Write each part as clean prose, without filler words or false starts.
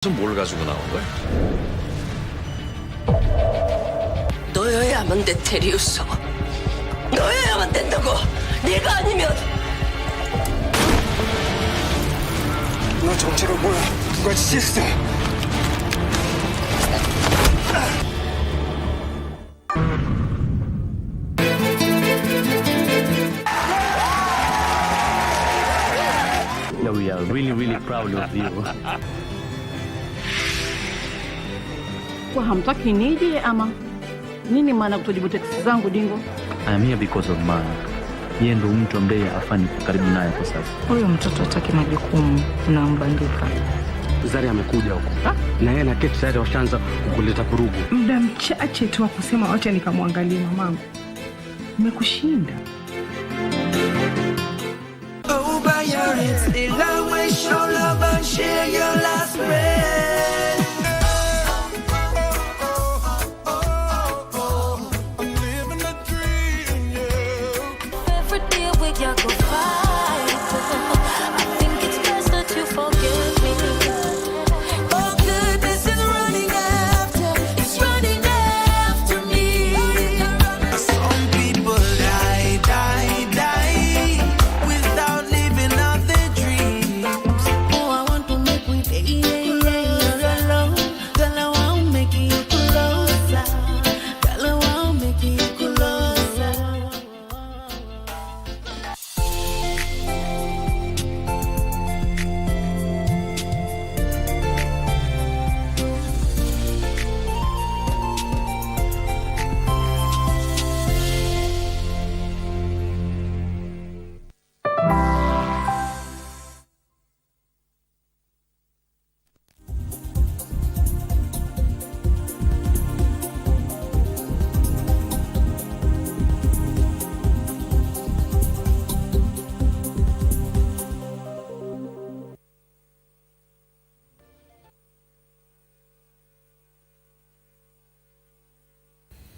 뭘 가지고 나온 거야? 너여야만 돼, 테리우스. 너여야만 된다고. 네가 아니면. 너 정체가 뭐야? 누가 지시했어? Yeah, we are really proud of you. Kwa hamtaki nije ama nini? Maana kutojibu teksi zangu Dingo? I am here because of Mark. Yeye ndo mtu ambaye afani karibu naye kwa sasa. Huyo mtoto hataki majukumu, unambandika. Zari amekuja huko. Na yeye na Kate tayari washaanza kuleta vurugu. Muda mchache tu kusema wacha nikamwangalia mamangu. Nimekushinda. Oh, by your head, still always show love and share your last breath.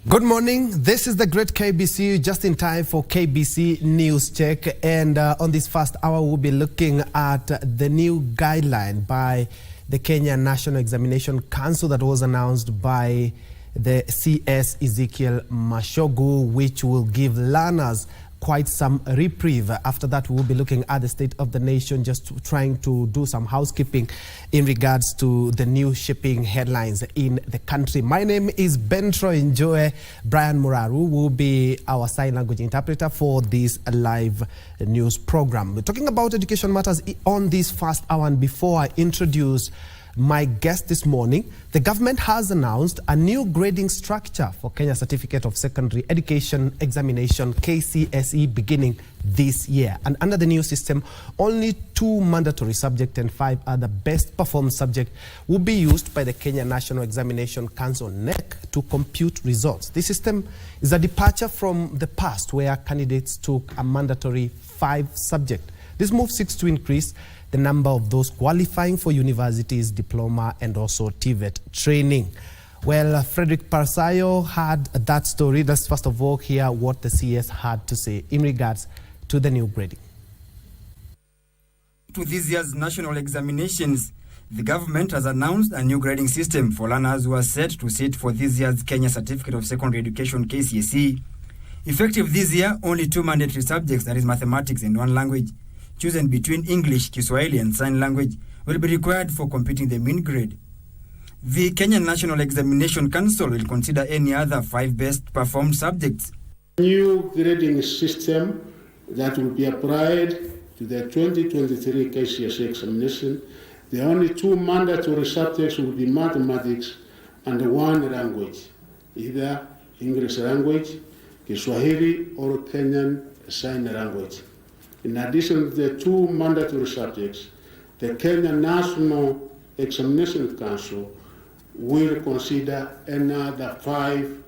Good morning. This is the great KBC, just in time for KBC News Check. And on this first hour, we'll be looking at the new guideline by the Kenya National Examination Council that was announced by the CS Ezekiel Mashogu, which will give learners quite some reprieve. After that, we'll be looking at the state of the nation, just trying to do some housekeeping in regards to the new shipping headlines in the country. My name is Njue. Brian Muraru will be our sign language interpreter for this live news program. We're talking about education matters on this first hour, and before I introduce my guest this morning, the government has announced a new grading structure for Kenya Certificate of Secondary Education Examination, KCSE, beginning this year. And under the new system, only 2 mandatory subjects and 5 other best performed subjects will be used by the Kenya National Examination Council, NEC, to compute results. This system is a departure from the past, where candidates took a mandatory 5 subjects. This move seeks to increase the number of those qualifying for universities, diploma, and also TVET training. Well, Frederick Parsayo had that story. Let's first of all hear what the CS had to say in regards to the new grading. To this year's national examinations, the government has announced a new grading system for learners who are set to sit for this year's Kenya Certificate of Secondary Education, KCSE. Effective this year, only 2 mandatory subjects, that is mathematics and 1 language, chosen between English, Kiswahili, and Sign Language, will be required for computing the mean grade. The Kenya National Examination Council will consider any other 5 best performed subjects. New grading system that will be applied to the 2023 KCSE examination. The only 2 mandatory subjects will be mathematics and 1 language, either English language, Kiswahili, or Kenyan Sign Language. In addition to the 2 mandatory subjects, the Kenya National Examination Council will consider another 5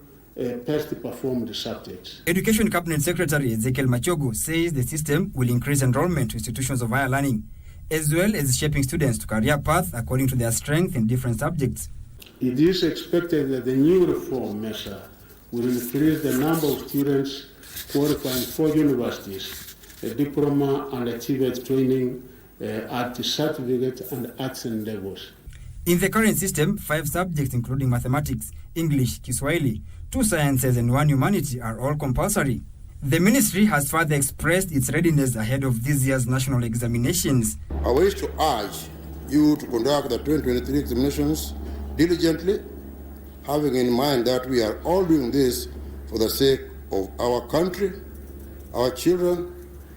best performed subjects. Education Cabinet Secretary Ezekiel Machogu says the system will increase enrollment to institutions of higher learning, as well as shaping students to career path according to their strength in different subjects. It is expected that the new reform measure will increase the number of students qualifying for universities, a diploma and a TVET training at the certificate and accent levels. In the current system, 5 subjects including mathematics, English, Kiswahili, 2 sciences and 1 humanity are all compulsory. The ministry has further expressed its readiness ahead of this year's national examinations. I wish to urge you to conduct the 2023 examinations diligently, having in mind that we are all doing this for the sake of our country, our children,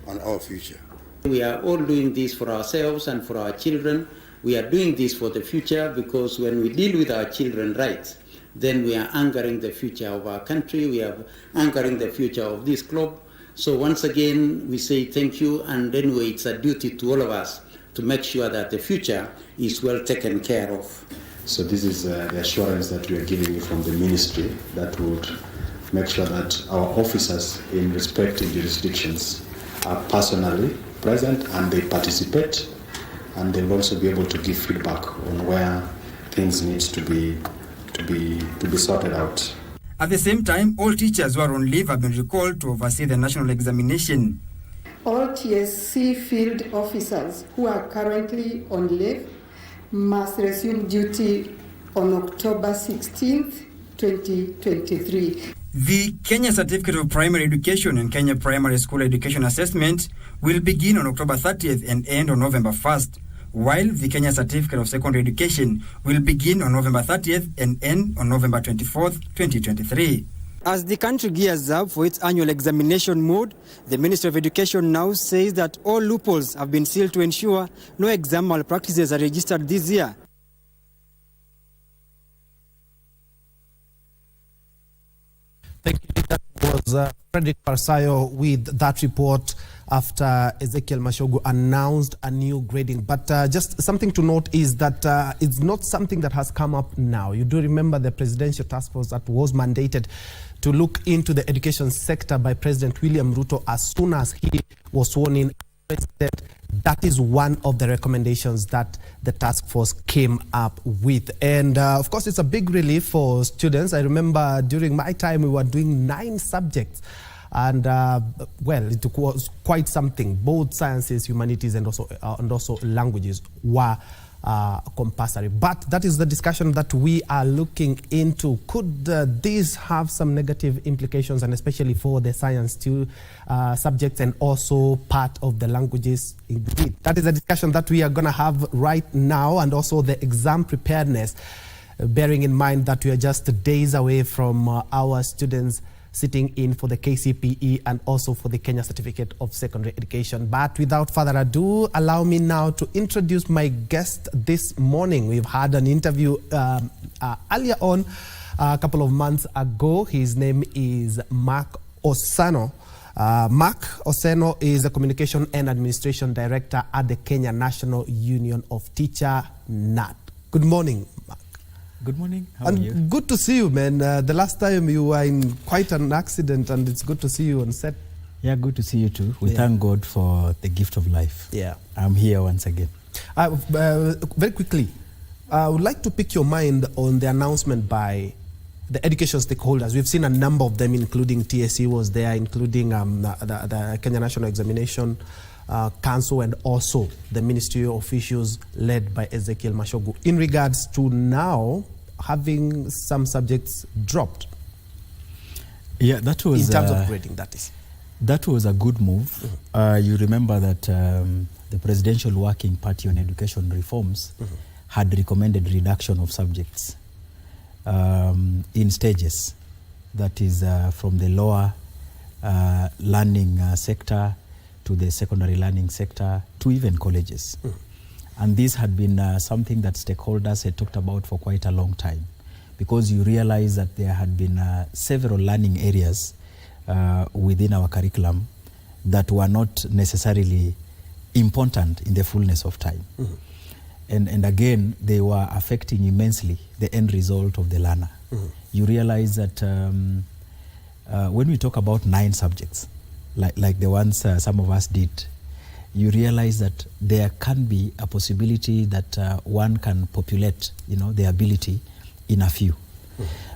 and our future. We are all doing this for ourselves and for our children. We are doing this for the future because when we deal with our children's rights, then we are anchoring the future of our country, we are anchoring the future of this club. So once again, we say thank you, and anyway, it's a duty to all of us to make sure that the future is well taken care of. So this is the assurance that we are giving you from the ministry that would make sure that our officers in respective jurisdictions are personally present and they participate, and they'll also be able to give feedback on where things need to be sorted out. At the same time, all teachers who are on leave have been recalled to oversee the national examination. All TSC field officers who are currently on leave must resume duty on October 16th, 2023. The Kenya Certificate of Primary Education and Kenya Primary School Education Assessment will begin on October 30th and end on November 1st, while the Kenya Certificate of Secondary Education will begin on November 30th and end on November 24th, 2023. As the country gears up for its annual examination mode, the Ministry of Education now says that all loopholes have been sealed to ensure no exam malpractices are registered this year. Thank you. That was Frederick Parsayo with that report after Ezekiel Mashogu announced a new grading. But just something to note is that it's not something that has come up now. You do remember the presidential task force that was mandated to look into the education sector by President William Ruto as soon as he was sworn in as president. That is one of the recommendations that the task force came up with. And of course, it's a big relief for students. I remember during my time, we were doing 9 subjects. And well, it was quite something. Both sciences, humanities, and also languages were compulsory. But that is the discussion that we are looking into. Could this have some negative implications, and especially for the science subjects and also part of the languages? Indeed, that is a discussion that we are going to have right now, and also the exam preparedness, bearing in mind that we are just days away from our students sitting in for the KCPE and also for the Kenya Certificate of Secondary Education. But without further ado, allow me now to introduce my guest this morning. We've had an interview earlier on, a couple of months ago. His name is Mark Osano. Mark Osano is a Communication and Administration Director at the Kenya National Union of Teachers, NAT. Good morning, Mark. Good morning. How are you? Good to see you, man. The last time you were in quite an accident, and it's good to see you on set. Yeah, good to see you too. We thank God for the gift of life. Yeah. I'm here once again. Very quickly, I would like to pick your mind on the announcement by the education stakeholders. We've seen a number of them, including TSC was there, including the Kenya National Examination Council, and also the ministry officials led by Ezekiel Mashogu, in regards to now having some subjects dropped. Yeah, that was in terms of grading, that is. That was a good move. You remember that the Presidential Working Party on Education Reforms had recommended reduction of subjects in stages. That is from the lower learning sector to the secondary learning sector, to even colleges. And this had been something that stakeholders had talked about for quite a long time, because you realize that there had been several learning areas within our curriculum that were not necessarily important in the fullness of time. And again, they were affecting immensely the end result of the learner. You realize that when we talk about 9 subjects, like the ones some of us did, you realize that there can be a possibility that one can populate, the ability in a few.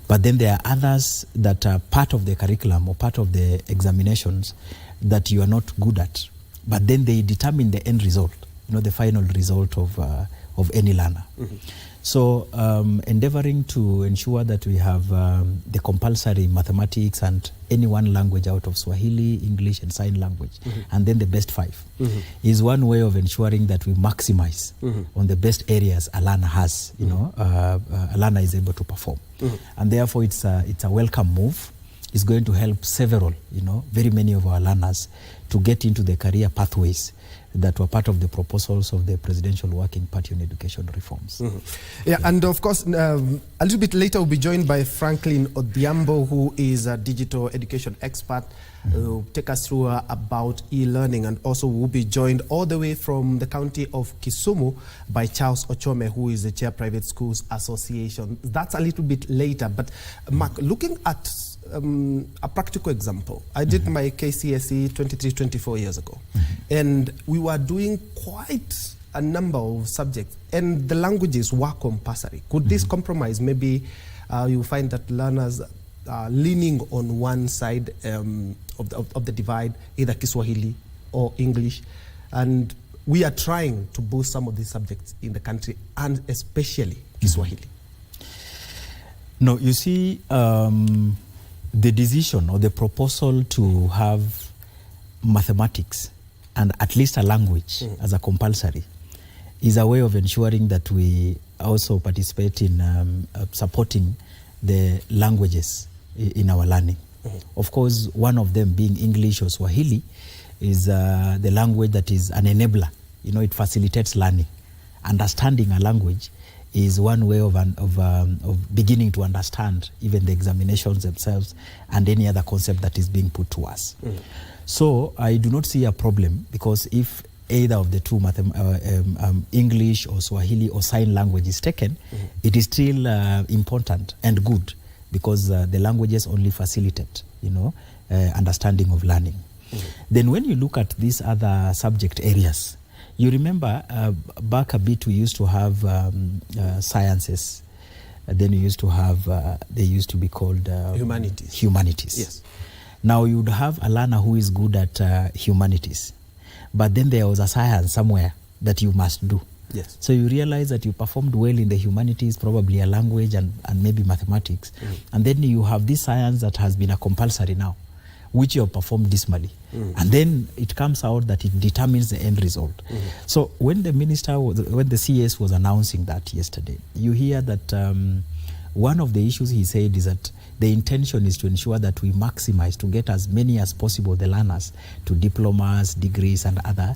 But then there are others that are part of the curriculum or part of the examinations that you are not good at. But then they determine the end result, the final result of of any learner. So endeavoring to ensure that we have the compulsory mathematics and any one language out of Swahili, English and sign language, and then the best 5 is one way of ensuring that we maximize on the best areas a learner has, a learner is able to perform. And therefore it's a welcome move. It's going to help several, very many of our learners to get into the career pathways that were part of the proposals of the Presidential Working Party on Education reforms. Yeah, and of course, a little bit later we'll be joined by Franklin Odhiambo, who is a digital education expert, who will take us through about e-learning, and also we'll be joined all the way from the county of Kisumu by Charles Ochome, who is the Chair Private Schools Association. That's a little bit later, but Mark, looking at a practical example. I did my KCSE 23-24 years ago, and we were doing quite a number of subjects, and the languages were compulsory. Could this compromise? Maybe you find that learners are leaning on one side of the divide, either Kiswahili or English, and we are trying to boost some of these subjects in the country, and especially Kiswahili. No, you see, the decision or the proposal to have mathematics and at least a language as a compulsory is a way of ensuring that we also participate in supporting the languages in our learning. Of course, one of them being English or Swahili is the language that is an enabler. It facilitates learning. Understanding a language is one way of beginning to understand even the examinations themselves and any other concept that is being put to us. So I do not see a problem, because if either of the two, English or Swahili or sign language is taken, it is still important and good, because the languages only facilitate, understanding of learning. Then when you look at these other subject areas, you remember back a bit we used to have sciences, then you used to have, they used to be called humanities. Yes. Now you would have a learner who is good at humanities, but then there was a science somewhere that you must do. Yes. So you realize that you performed well in the humanities, probably a language and maybe mathematics, and then you have this science that has been a compulsory now, which you have performed dismally. And then it comes out that it determines the end result. So when the minister, when the CS was announcing that yesterday, you hear that one of the issues he said is that the intention is to ensure that we maximize to get as many as possible the learners to diplomas, degrees and other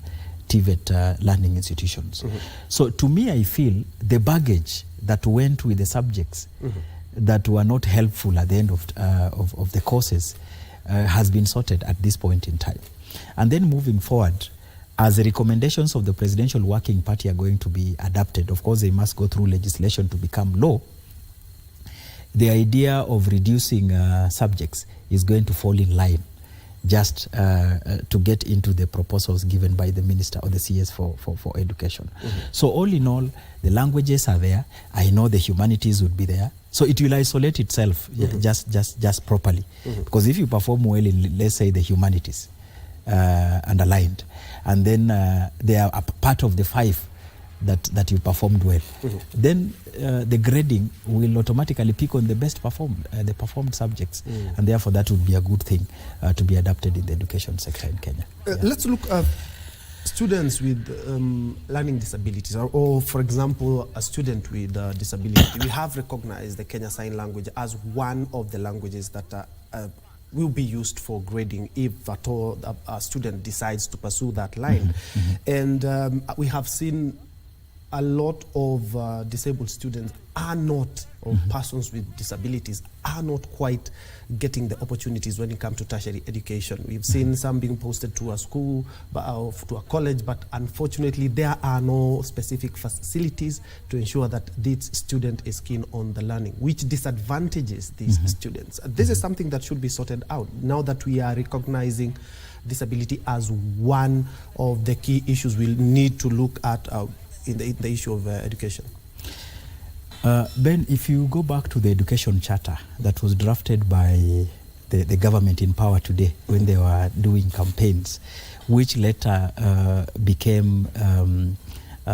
TVET learning institutions. So to me, I feel the baggage that went with the subjects that were not helpful at the end of the courses has been sorted at this point in time. And then moving forward, as the recommendations of the Presidential Working Party are going to be adapted, of course they must go through legislation to become law, the idea of reducing subjects is going to fall in line just to get into the proposals given by the minister or the CS for education. So all in all, the languages are there. I know the humanities would be there. So it will isolate itself just properly. Because if you perform well in, let's say, the humanities underlined, and then they are a part of the 5 that you performed well, then the grading will automatically pick on the best performed subjects, and therefore that would be a good thing to be adapted in the education sector in Kenya. Let's look at students with learning disabilities, or for example, a student with disability. We have recognized the Kenya Sign Language as one of the languages that will be used for grading if at all a student decides to pursue that line. And we have seen a lot of disabled students are not, or persons with disabilities are not quite getting the opportunities when it comes to tertiary education. We've seen some being posted to a school, to a college, but unfortunately there are no specific facilities to ensure that this student is keen on the learning, which disadvantages these students. This is something that should be sorted out now that we are recognizing disability as one of the key issues we'll need to look at in the issue of education. Ben, if you go back to the education charter that was drafted by the government in power today when they were doing campaigns, which later became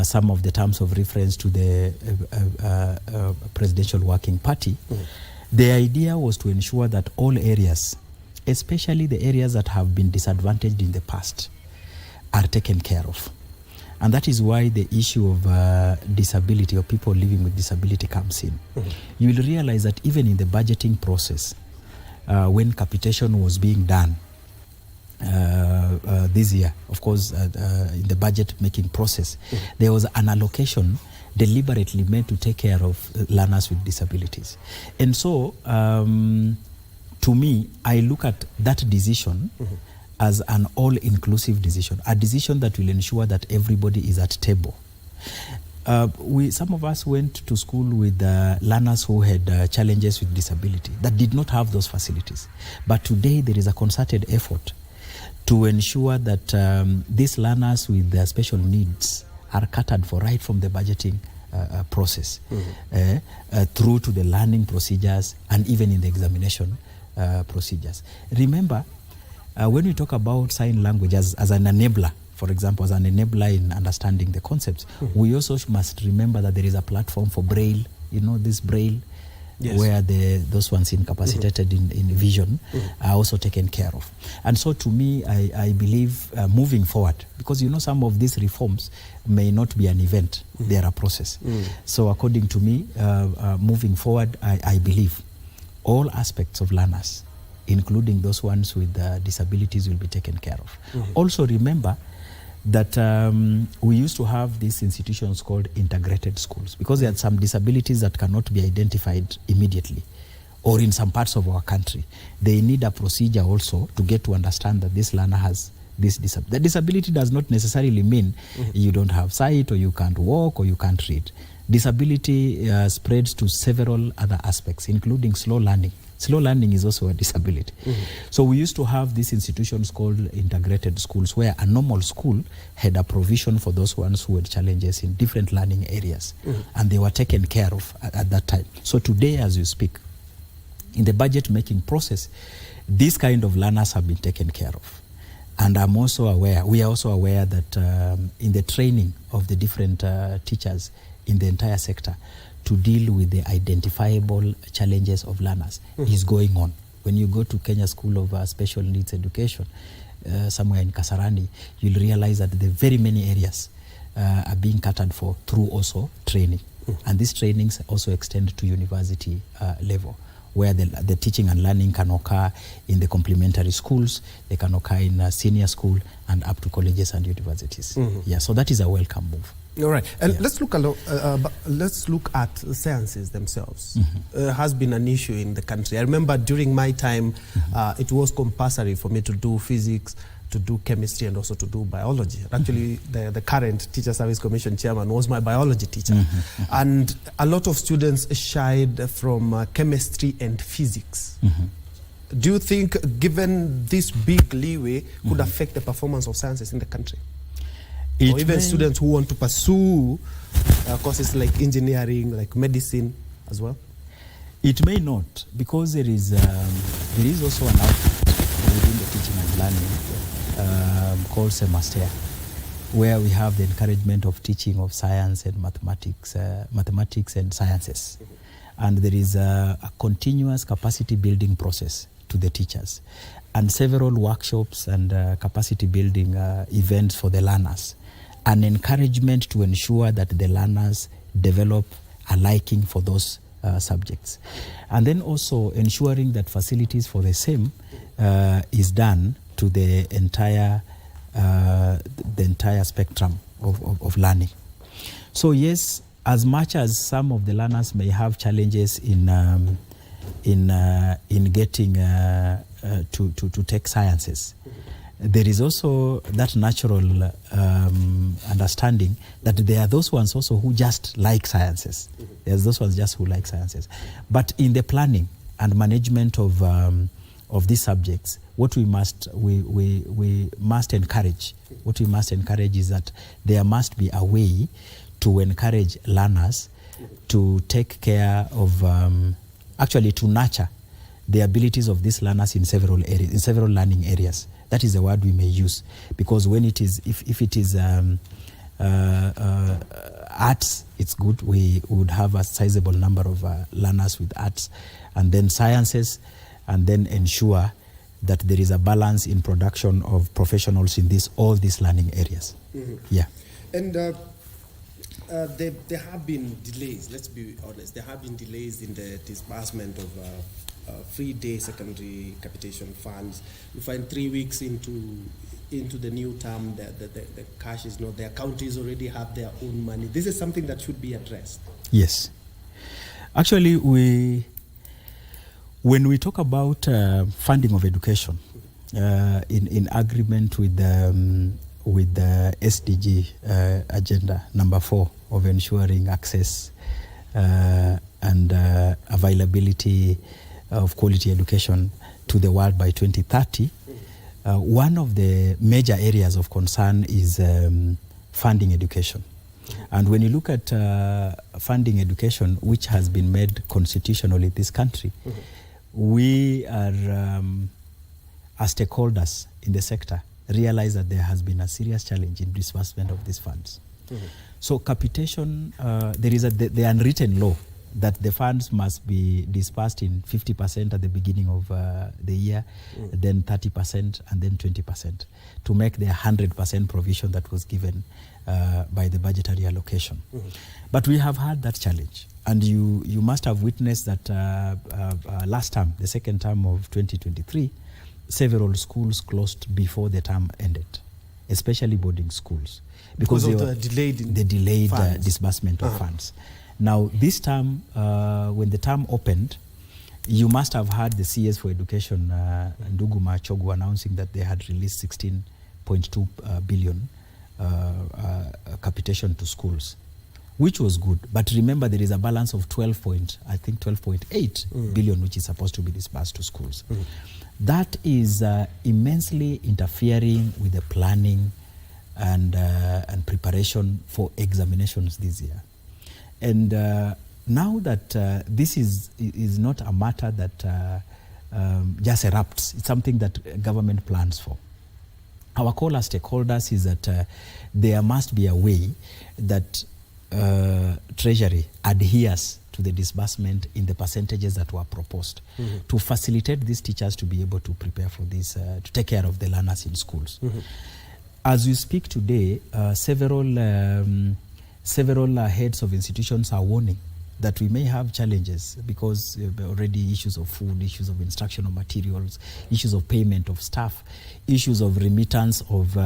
some of the terms of reference to the Presidential Working Party, the idea was to ensure that all areas, especially the areas that have been disadvantaged in the past, are taken care of. And that is why the issue of disability or people living with disability comes in. You will realize that even in the budgeting process, when capitation was being done this year, of course, in the budget making process, there was an allocation deliberately made to take care of learners with disabilities. And so, to me, I look at that decision as an all-inclusive decision, a decision that will ensure that everybody is at table. Some of us went to school with learners who had challenges with disability that did not have those facilities. But today there is a concerted effort to ensure that these learners with their special needs are catered for right from the budgeting process through to the learning procedures and even in the examination procedures. Remember, when we talk about sign language as an enabler, for example, as an enabler in understanding the concepts, we also must remember that there is a platform for Braille, this Braille, where those ones incapacitated in vision are also taken care of. And so to me, I believe moving forward, because some of these reforms may not be an event, they are a process. So according to me, moving forward, I believe all aspects of learners, including those ones with disabilities, will be taken care of. Also remember that we used to have these institutions called integrated schools, because there are some disabilities that cannot be identified immediately, or in some parts of our country. They need a procedure also to get to understand that this learner has this disability. The disability does not necessarily mean you don't have sight, or you can't walk, or you can't read. Disability spreads to several other aspects, including slow learning. Slow learning is also a disability. So we used to have these institutions called integrated schools, where a normal school had a provision for those ones who had challenges in different learning areas, and they were taken care of at that time. So today, as you speak, in the budget making process, these kind of learners have been taken care of. And I'm also aware, we are also aware that in the training of the different teachers in the entire sector, to deal with the identifiable challenges of learners is going on. When you go to Kenya School of Special Needs Education, somewhere in Kasarani, you'll realize that the very many areas are being catered for through also training. And these trainings also extend to university level, where the teaching and learning can occur in the complementary schools, they can occur in senior school, and up to colleges and universities. Yeah, so that is a welcome move. All right, and let's look at sciences themselves. Has been an issue in the country. I remember during my time, it was compulsory for me to do physics, to do chemistry, and also to do biology. Actually, the current Teacher Service Commission chairman was my biology teacher. And a lot of students shied from chemistry and physics. Do you think, given this big leeway, could affect the performance of sciences in the country? Or even students who want to pursue courses like engineering, like medicine as well? It may not, because there is also an outlet within the teaching and learning called Semester, where we have the encouragement of teaching of science and mathematics and sciences. And there is a continuous capacity building process to the teachers, and several workshops and capacity building events for the learners. An encouragement to ensure that the learners develop a liking for those subjects. And then also ensuring that facilities for the same is done to the entire spectrum of learning. So yes, as much as some of the learners may have challenges in getting to take sciences, there is also that natural understanding that there are those ones also who just like sciences. There's those ones just who like sciences. But in the planning and management of these subjects, what we must encourage is that there must be a way to encourage learners to take care of, actually to nurture the abilities of these learners in several areas, in several learning areas. That is the word we may use, because when it is, if it is Arts, it's good. We would have a sizable number of learners with arts, and then sciences, and then ensure that there is a balance in production of professionals in all these learning areas. Yeah. And there have been delays, let's be honest, there have been delays in the disbursement of free day secondary capitation funds. You find 3 weeks into the new term, the cash is not there. Counties already have their own money. This is something that should be addressed. Yes. Actually, when we talk about funding of education, in agreement with the SDG agenda number 4 of ensuring access and availability of quality education to the world by 2030, one of the major areas of concern is funding education. And when you look at funding education, which has been made constitutional in this country, we are, as stakeholders in the sector, realize that there has been a serious challenge in disbursement of these funds. So capitation, there is the unwritten law that the funds must be disbursed in 50% at the beginning of the year, then 30%, and then 20% to make the 100% provision that was given by the budgetary allocation. But we have had that challenge. And you must have witnessed that last term, the second term of 2023, several schools closed before the term ended, especially boarding schools. Because of the delayed disbursement of funds. Now, this term, when the term opened, you must have heard the CS for Education, Nduguma Chogu, announcing that they had released 16.2 billion capitation to schools, which was good. But remember, there is a balance of 12.8 billion, which is supposed to be disbursed to schools. That is immensely interfering with the planning and preparation for examinations this year. And now that this is not a matter that just erupts, it's something that government plans for. Our call as stakeholders is that there must be a way that Treasury adheres to the disbursement in the percentages that were proposed to facilitate these teachers to be able to prepare for this, to take care of the learners in schools. As we speak today, several heads of institutions are warning that we may have challenges because already issues of food, issues of instructional materials, issues of payment of staff, issues of remittance of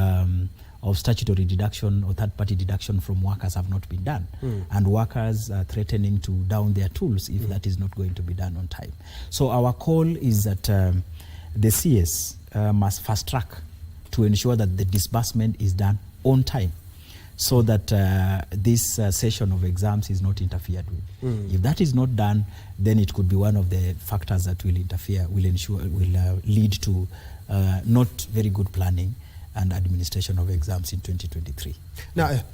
statutory deduction or third-party deduction from workers have not been done. And workers are threatening to down their tools if that is not going to be done on time. So our call is that the CS must fast-track to ensure that the disbursement is done on time, so that this session of exams is not interfered with. If that is not done, then it could be one of the factors that will interfere, will lead to not very good planning and administration of exams in 2023.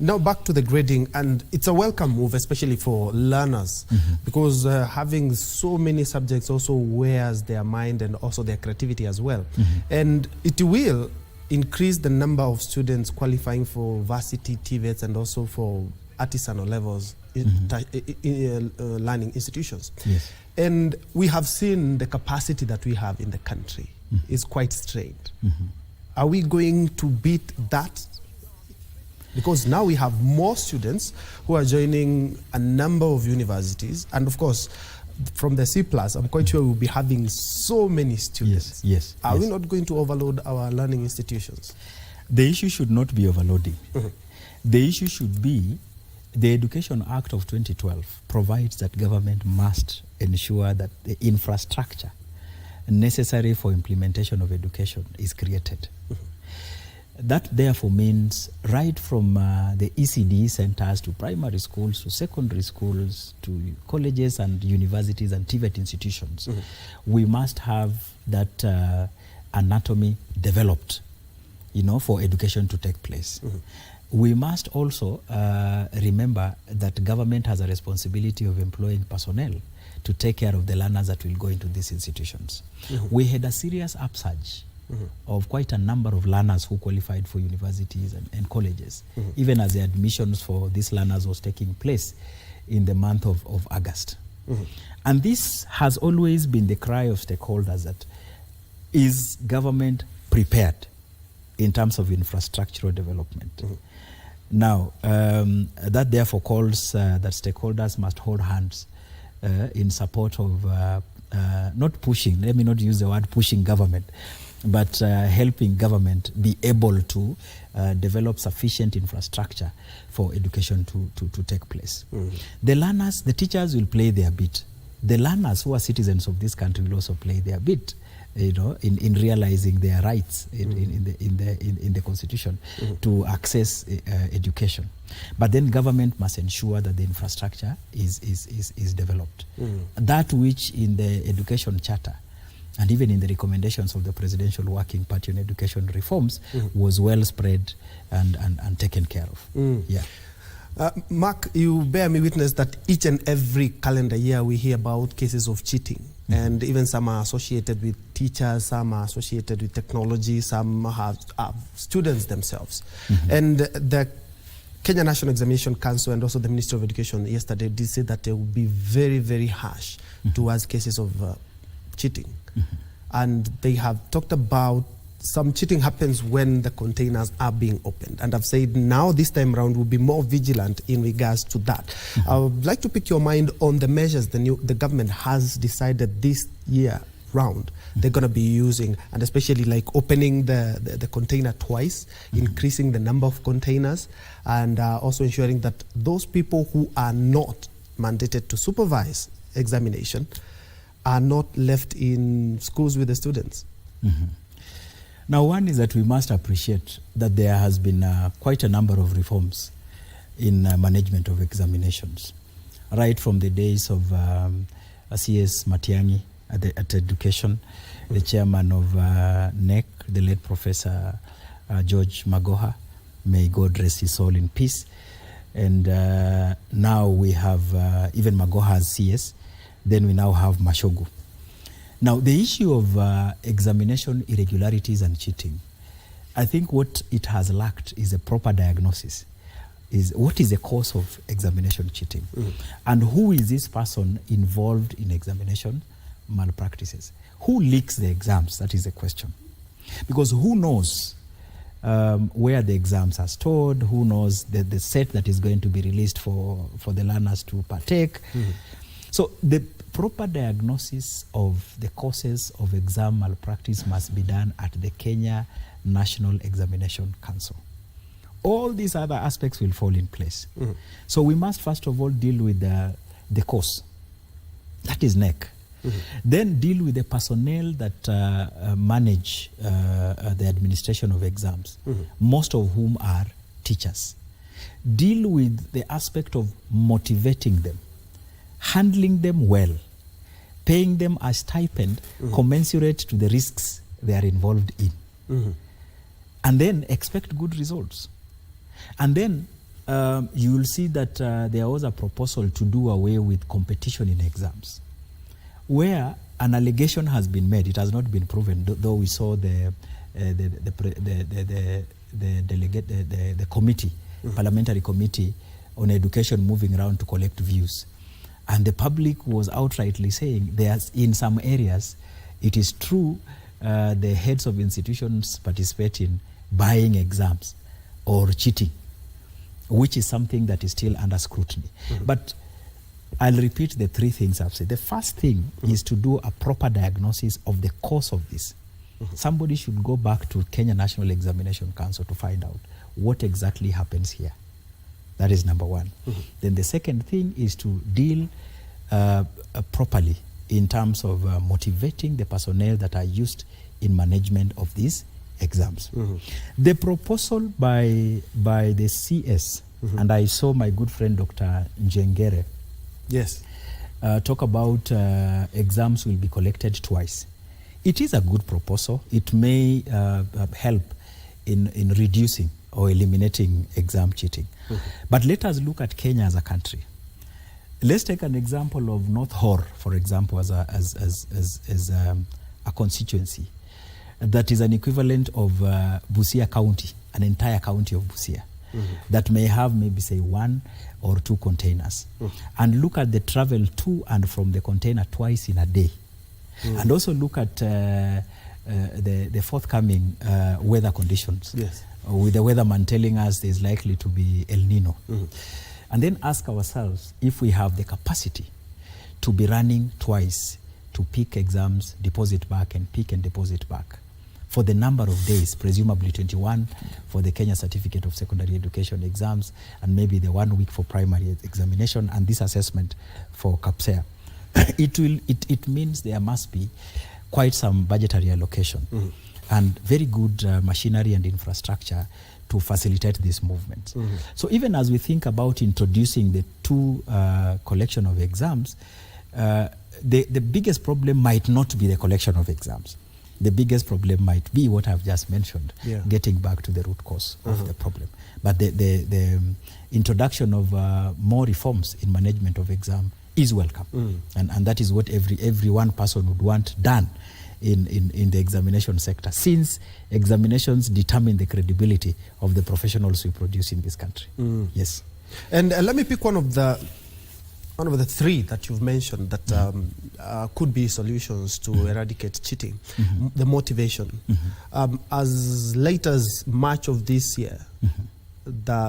Now back to the grading, and it's a welcome move, especially for learners, because having so many subjects also wears their mind and also their creativity as well. And it will increase the number of students qualifying for varsity, TVETs, and also for artisanal levels in learning institutions. Yes. And we have seen the capacity that we have in the country is quite strained. Are we going to beat that? Because now we have more students who are joining a number of universities, and of course, from the C+, I'm quite sure we'll be having so many students. Yes. Are we not going to overload our learning institutions? The issue should not be overloading. The issue should be the Education Act of 2012 provides that government must ensure that the infrastructure necessary for implementation of education is created. That therefore means right from the ECD centers to primary schools to secondary schools to colleges and universities and TVET institutions, we must have that anatomy developed, for education to take place. We must also remember that government has a responsibility of employing personnel to take care of the learners that will go into these institutions. We had a serious upsurge of quite a number of learners who qualified for universities and colleges, even as the admissions for these learners was taking place in the month of August. And this has always been the cry of stakeholders, that is government prepared in terms of infrastructural development? Now, that therefore calls that stakeholders must hold hands in support of not pushing, let me not use the word pushing government, but helping government be able to develop sufficient infrastructure for education to take place. The learners, the teachers will play their bit. The learners who are citizens of this country will also play their bit, you know, in realizing their rights in the constitution to access education. But then government must ensure that the infrastructure is developed. That which in the education charter and even in the recommendations of the Presidential Working Party on Education Reforms was well spread and taken care of. Yeah. Mark, you bear me witness that each and every calendar year we hear about cases of cheating, and even some are associated with teachers, some are associated with technology, some have students themselves. And the Kenya National Examination Council and also the Ministry of Education yesterday did say that they will be very, very harsh towards cases of cheating. And they have talked about some cheating happens when the containers are being opened. And I've said now this time around we'll be more vigilant in regards to that. I would like to pick your mind on the measures the government has decided this year round they're going to be using, and especially like opening the container twice, increasing the number of containers, and also ensuring that those people who are not mandated to supervise examination are not left in schools with the students. Now, one is that we must appreciate that there has been quite a number of reforms in management of examinations, right from the days of CS Matiang'i at Education, the chairman of NEC, the late Professor George Magoha, may God rest his soul in peace. And now we have even Magoha as CS, then we now have Mashogu. Now, the issue of examination irregularities and cheating, I think what it has lacked is a proper diagnosis. Is what is the cause of examination cheating? And who is this person involved in examination malpractices? Who leaks the exams? That is the question. Because who knows where the exams are stored? Who knows the set that is going to be released for the learners to partake? So the proper diagnosis of the causes of exam malpractice must be done at the Kenya National Examination Council. All these other aspects will fall in place. So we must first of all deal with the cause. That is NEC. Then deal with the personnel that manage the administration of exams, most of whom are teachers. Deal with the aspect of motivating them, handling them well, paying them a stipend commensurate to the risks they are involved in. And then expect good results. And then you will see that there was a proposal to do away with competition in exams, where an allegation has been made. It has not been proven, though we saw the committee, parliamentary committee on education moving around to collect views. And the public was outrightly saying there's in some areas, it is true the heads of institutions participate in buying exams or cheating, which is something that is still under scrutiny. But I'll repeat the three things I've said. The first thing is to do a proper diagnosis of the cause of this. Somebody should go back to Kenya National Examination Council to find out what exactly happens here. That is number one. Then the second thing is to deal properly in terms of motivating the personnel that are used in management of these exams. The proposal by the CS, and I saw my good friend Dr. Njengere talk about exams will be collected twice. It is a good proposal. It may help in reducing or eliminating exam cheating. But let us look at Kenya as a country. Let's take an example of North Horr, for example, as a constituency. that is an equivalent of Busia County, an entire county of Busia, that may have maybe say 1 or 2 containers. And look at the travel to and from the container twice in a day. And also look at the forthcoming weather conditions. Yes. With the weatherman telling us there's likely to be El Nino. And then ask ourselves if we have the capacity to be running twice to pick exams, deposit back, and pick and deposit back for the number of days, presumably 21 for the Kenya Certificate of Secondary Education exams, and maybe the 1 week for primary examination, and this assessment for CAPSEA. It means there must be quite some budgetary allocation and very good machinery and infrastructure to facilitate this movement. So even as we think about introducing the 2 collection of exams, the biggest problem might not be the collection of exams. The biggest problem might be what I've just mentioned, getting back to the root cause of the problem. But the introduction of more reforms in management of exam is welcome. And that is what every one person would want done in the examination sector, since examinations determine the credibility of the professionals we produce in this country. Yes. And let me pick one of the 3 that you've mentioned that could be solutions to eradicate cheating. The motivation. As late as March of this year,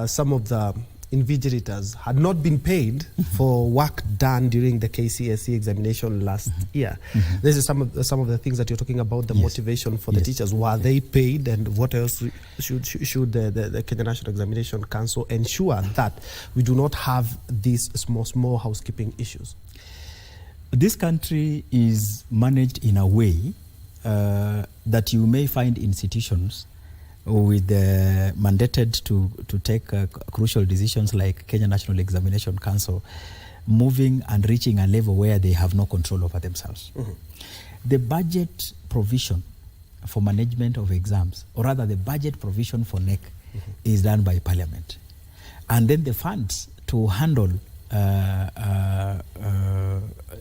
some of the invigilators had not been paid for work done during the KCSE examination last year. This is some of the things that you're talking about, the motivation for the teachers. Were they paid, and what else should the Kenya National Examination Council ensure that we do not have these small housekeeping issues? This country is managed in a way that you may find institutions with mandated to take crucial decisions like Kenya National Examination Council moving and reaching a level where they have no control over themselves. The budget provision for management of exams, or rather the budget provision for NEC, is done by Parliament. And then the funds to handle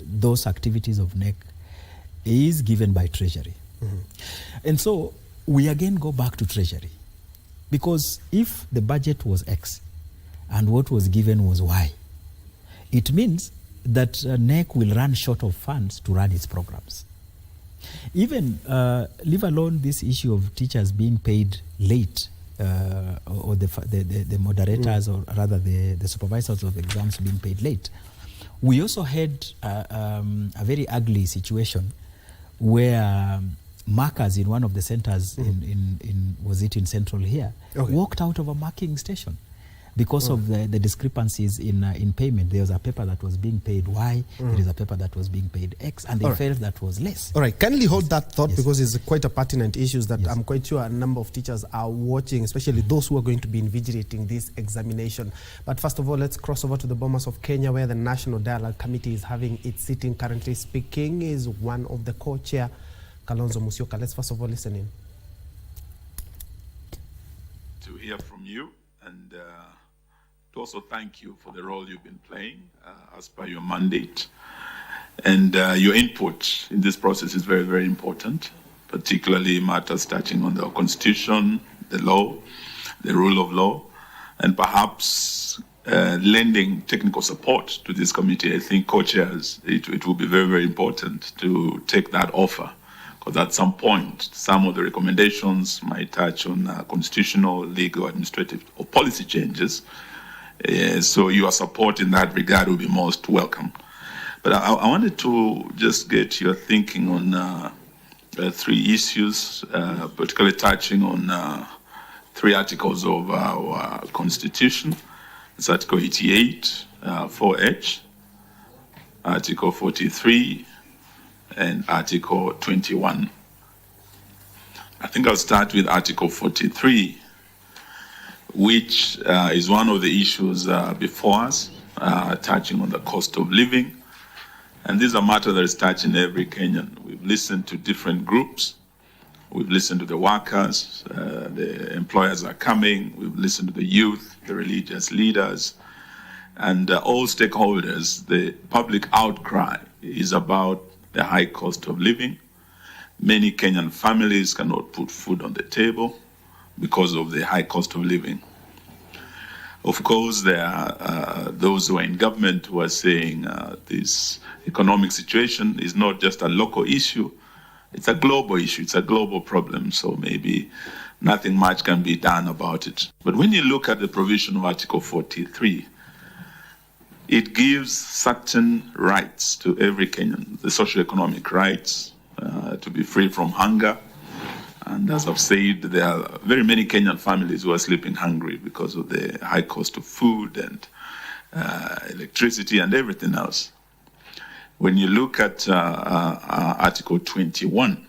those activities of NEC is given by Treasury. And so we again go back to Treasury, because if the budget was X and what was given was Y, it means that NEC will run short of funds to run its programs. Even leave alone this issue of teachers being paid late, or the moderators, or rather the supervisors of exams being paid late. We also had a very ugly situation where markers in one of the centers was it in Central here, walked out of a marking station because of the discrepancies in payment. There was a paper that was being paid Y, there is a paper that was being paid X, and they felt that was less. All right, kindly hold that thought, because it's quite a pertinent issue that I'm quite sure a number of teachers are watching, especially those who are going to be invigilating this examination. But first of all, let's cross over to the Bomas of Kenya, where the National Dialogue Committee is having its sitting. Currently speaking is one of the co-chair, Kalonzo Musyoka. Let's first of all listen in. To hear from you, and to also thank you for the role you've been playing as per your mandate. And your input in this process is very, very important, particularly matters touching on the Constitution, the law, the rule of law, and perhaps lending technical support to this committee. I think co-chairs, it will be very, very important to take that offer, because at some point, some of the recommendations might touch on constitutional, legal, administrative, or policy changes. So your support in that regard will be most welcome. But I wanted to just get your thinking on 3 issues, particularly touching on 3 articles of our Constitution. It's Article 88, 4H, Article 43, and Article 21. I think I'll start with Article 43, which is one of the issues before us, touching on the cost of living. And this is a matter that is touching every Kenyan. We've listened to different groups. We've listened to the workers, the employers are coming. We've listened to the youth, the religious leaders, and all stakeholders. The public outcry is about the high cost of living, Many Kenyan families cannot put food on the table because of the high cost of living. Of course, there are those who are in government who are saying this economic situation is not just a local issue, it's a global issue, it's a global problem, so maybe nothing much can be done about it. But when you look at the provision of Article 43, it gives certain rights to every Kenyan, the socio-economic rights, to be free from hunger. And as I've said, there are very many Kenyan families who are sleeping hungry because of the high cost of food and electricity and everything else. When you look at Article 21,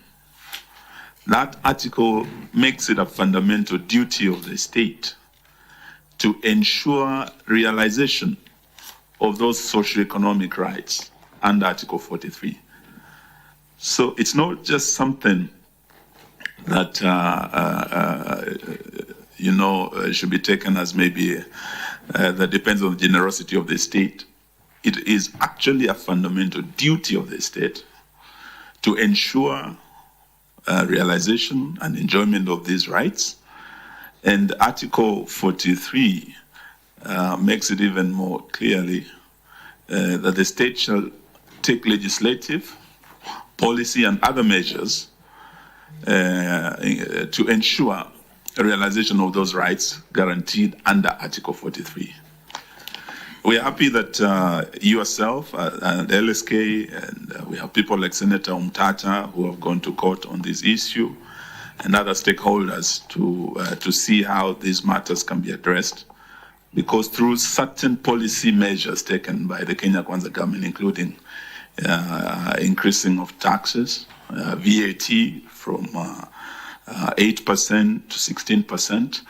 that article makes it a fundamental duty of the state to ensure realization of those socio-economic rights under Article 43. So it's not just something that should be taken as maybe that depends on the generosity of the state. It is actually a fundamental duty of the state to ensure realization and enjoyment of these rights. And Article 43 makes it even more clearly that the state shall take legislative, policy and other measures to ensure a realization of those rights guaranteed under Article 43. We are happy that yourself and LSK, and we have people like Senator Umtata who have gone to court on this issue, and other stakeholders to see how these matters can be addressed. Because through certain policy measures taken by the Kenya Kwanza government, including increasing of taxes, VAT from 8% to 16%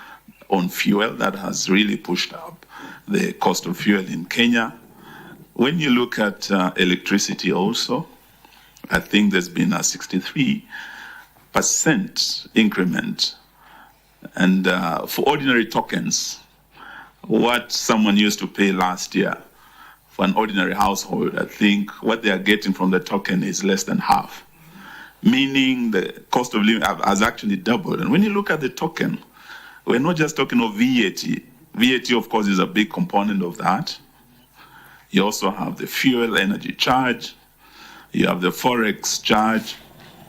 on fuel, that has really pushed up the cost of fuel in Kenya. When you look at electricity also, I think there's been a 63% increment. And for ordinary tokens, what someone used to pay last year for an ordinary household, I think what they are getting from the token is less than half, meaning the cost of living has actually doubled. And when you look at the token, we're not just talking of VAT. VAT, of course, is a big component of that. You also have the fuel energy charge, you have the forex charge,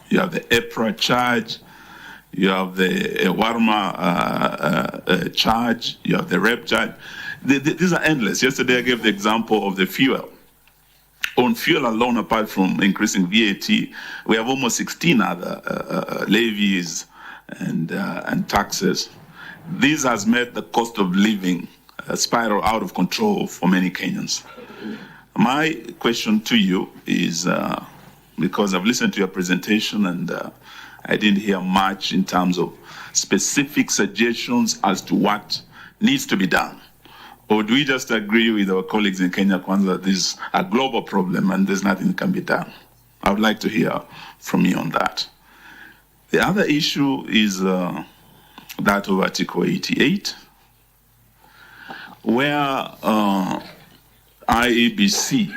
you have the EPRA charge, you have the Warma charge, you have the rep charge. These are endless. Yesterday I gave the example of the fuel. On fuel alone, apart from increasing VAT, we have almost 16 other levies and taxes. This has made the cost of living spiral out of control for many Kenyans. My question to you is, because I've listened to your presentation and I didn't hear much in terms of specific suggestions as to what needs to be done. Or do we just agree with our colleagues in Kenya Kwanza that this is a global problem and there's nothing that can be done? I would like to hear from you on that. The other issue is that of Article 88, where IEBC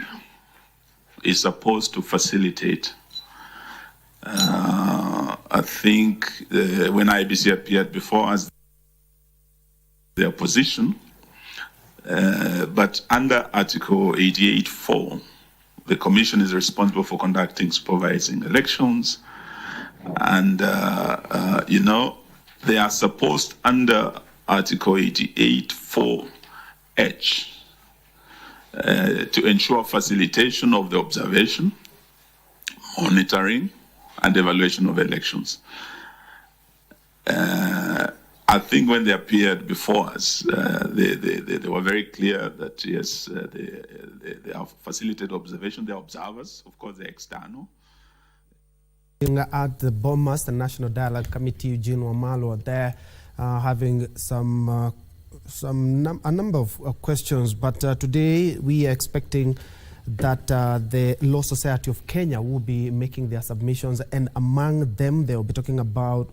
is supposed to facilitate. I think when IEBC appeared before us, the opposition, but under Article 88(4), the Commission is responsible for conducting, supervising elections, and they are supposed under Article 88(4)(h) to ensure facilitation of the observation, monitoring, and evaluation of elections. I think when they appeared before us, they were very clear that yes, they have facilitated observation. They are observers, of course, they're external. At the Bomas, the National Dialogue Committee, Eugene Wamalo are there having a number of questions. But today we are expecting that the Law Society of Kenya will be making their submissions, and among them they will be talking about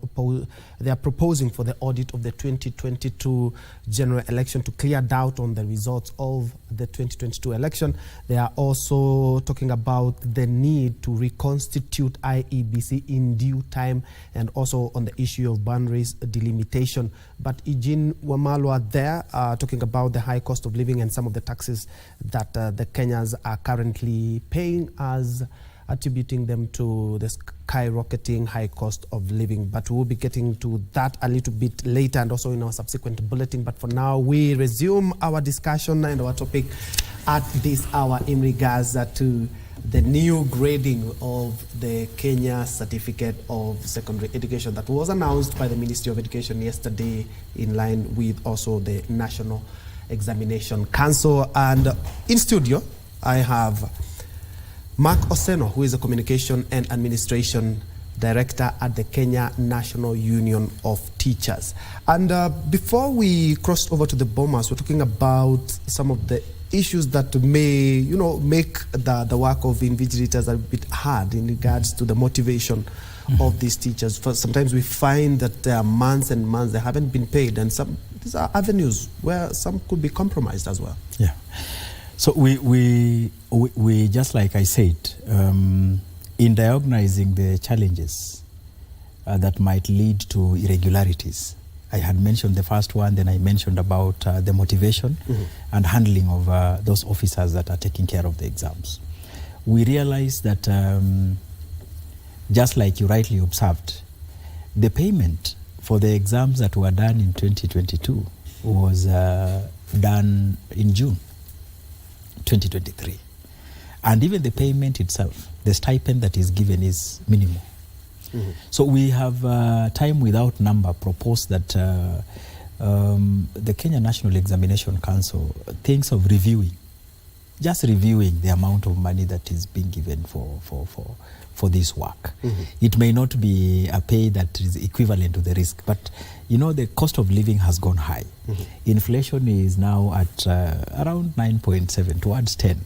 they are proposing for the audit of the 2022 general election to clear doubt on the results of the 2022 election. They are also talking about the need to reconstitute IEBC in due time, and also on the issue of boundaries delimitation. But Eugene Wamalwa there talking about the high cost of living and some of the taxes that the Kenyans are currently paying, as attributing them to the skyrocketing high cost of living. But we'll be getting to that a little bit later and also in our subsequent bulletin. But for now, we resume our discussion and our topic at this hour in regards to the new grading of the Kenya Certificate of Secondary Education that was announced by the Ministry of Education yesterday, in line with also the National Examination Council. And in studio, I have Mark Oseno, who is a Communication and Administration Director at the Kenya National Union of Teachers. And before we cross over to the Bomas, we're talking about some of the issues that may, make the work of invigilators a bit hard in regards to the motivation of these teachers. Sometimes we find that there are months and months they haven't been paid, and these are avenues where some could be compromised as well. Yeah. So we just like I said, in diagnosing the challenges that might lead to irregularities, I had mentioned the first one, then I mentioned about the motivation and handling of those officers that are taking care of the exams. We realized that, just like you rightly observed, the payment for the exams that were done in 2022 was done in June 2023. And even the payment itself, the stipend that is given is minimal. So we have time without number proposed that the Kenya National Examination Council thinks of just reviewing the amount of money that is being given for this work. It may not be a pay that is equivalent to the risk, but the cost of living has gone high. Inflation is now at around 9.7 towards 10.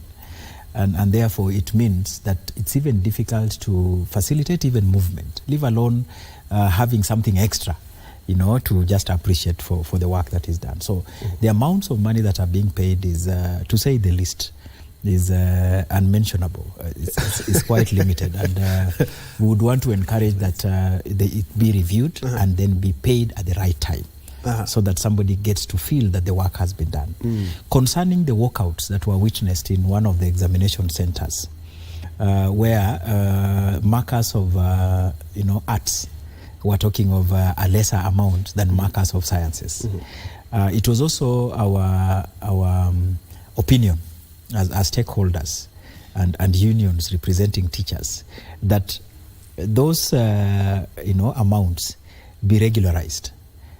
And therefore it means that it's even difficult to facilitate even movement, leave alone having something extra, to just appreciate for the work that is done. So the amounts of money that are being paid is, to say the least, is unmentionable. It's quite limited, and we would want to encourage that it be reviewed and then be paid at the right time. So that somebody gets to feel that the work has been done. Concerning the walkouts that were witnessed in one of the examination centers, where markers of arts were talking of a lesser amount than markers of sciences. It was also our opinion as stakeholders and unions representing teachers that those amounts be regularized,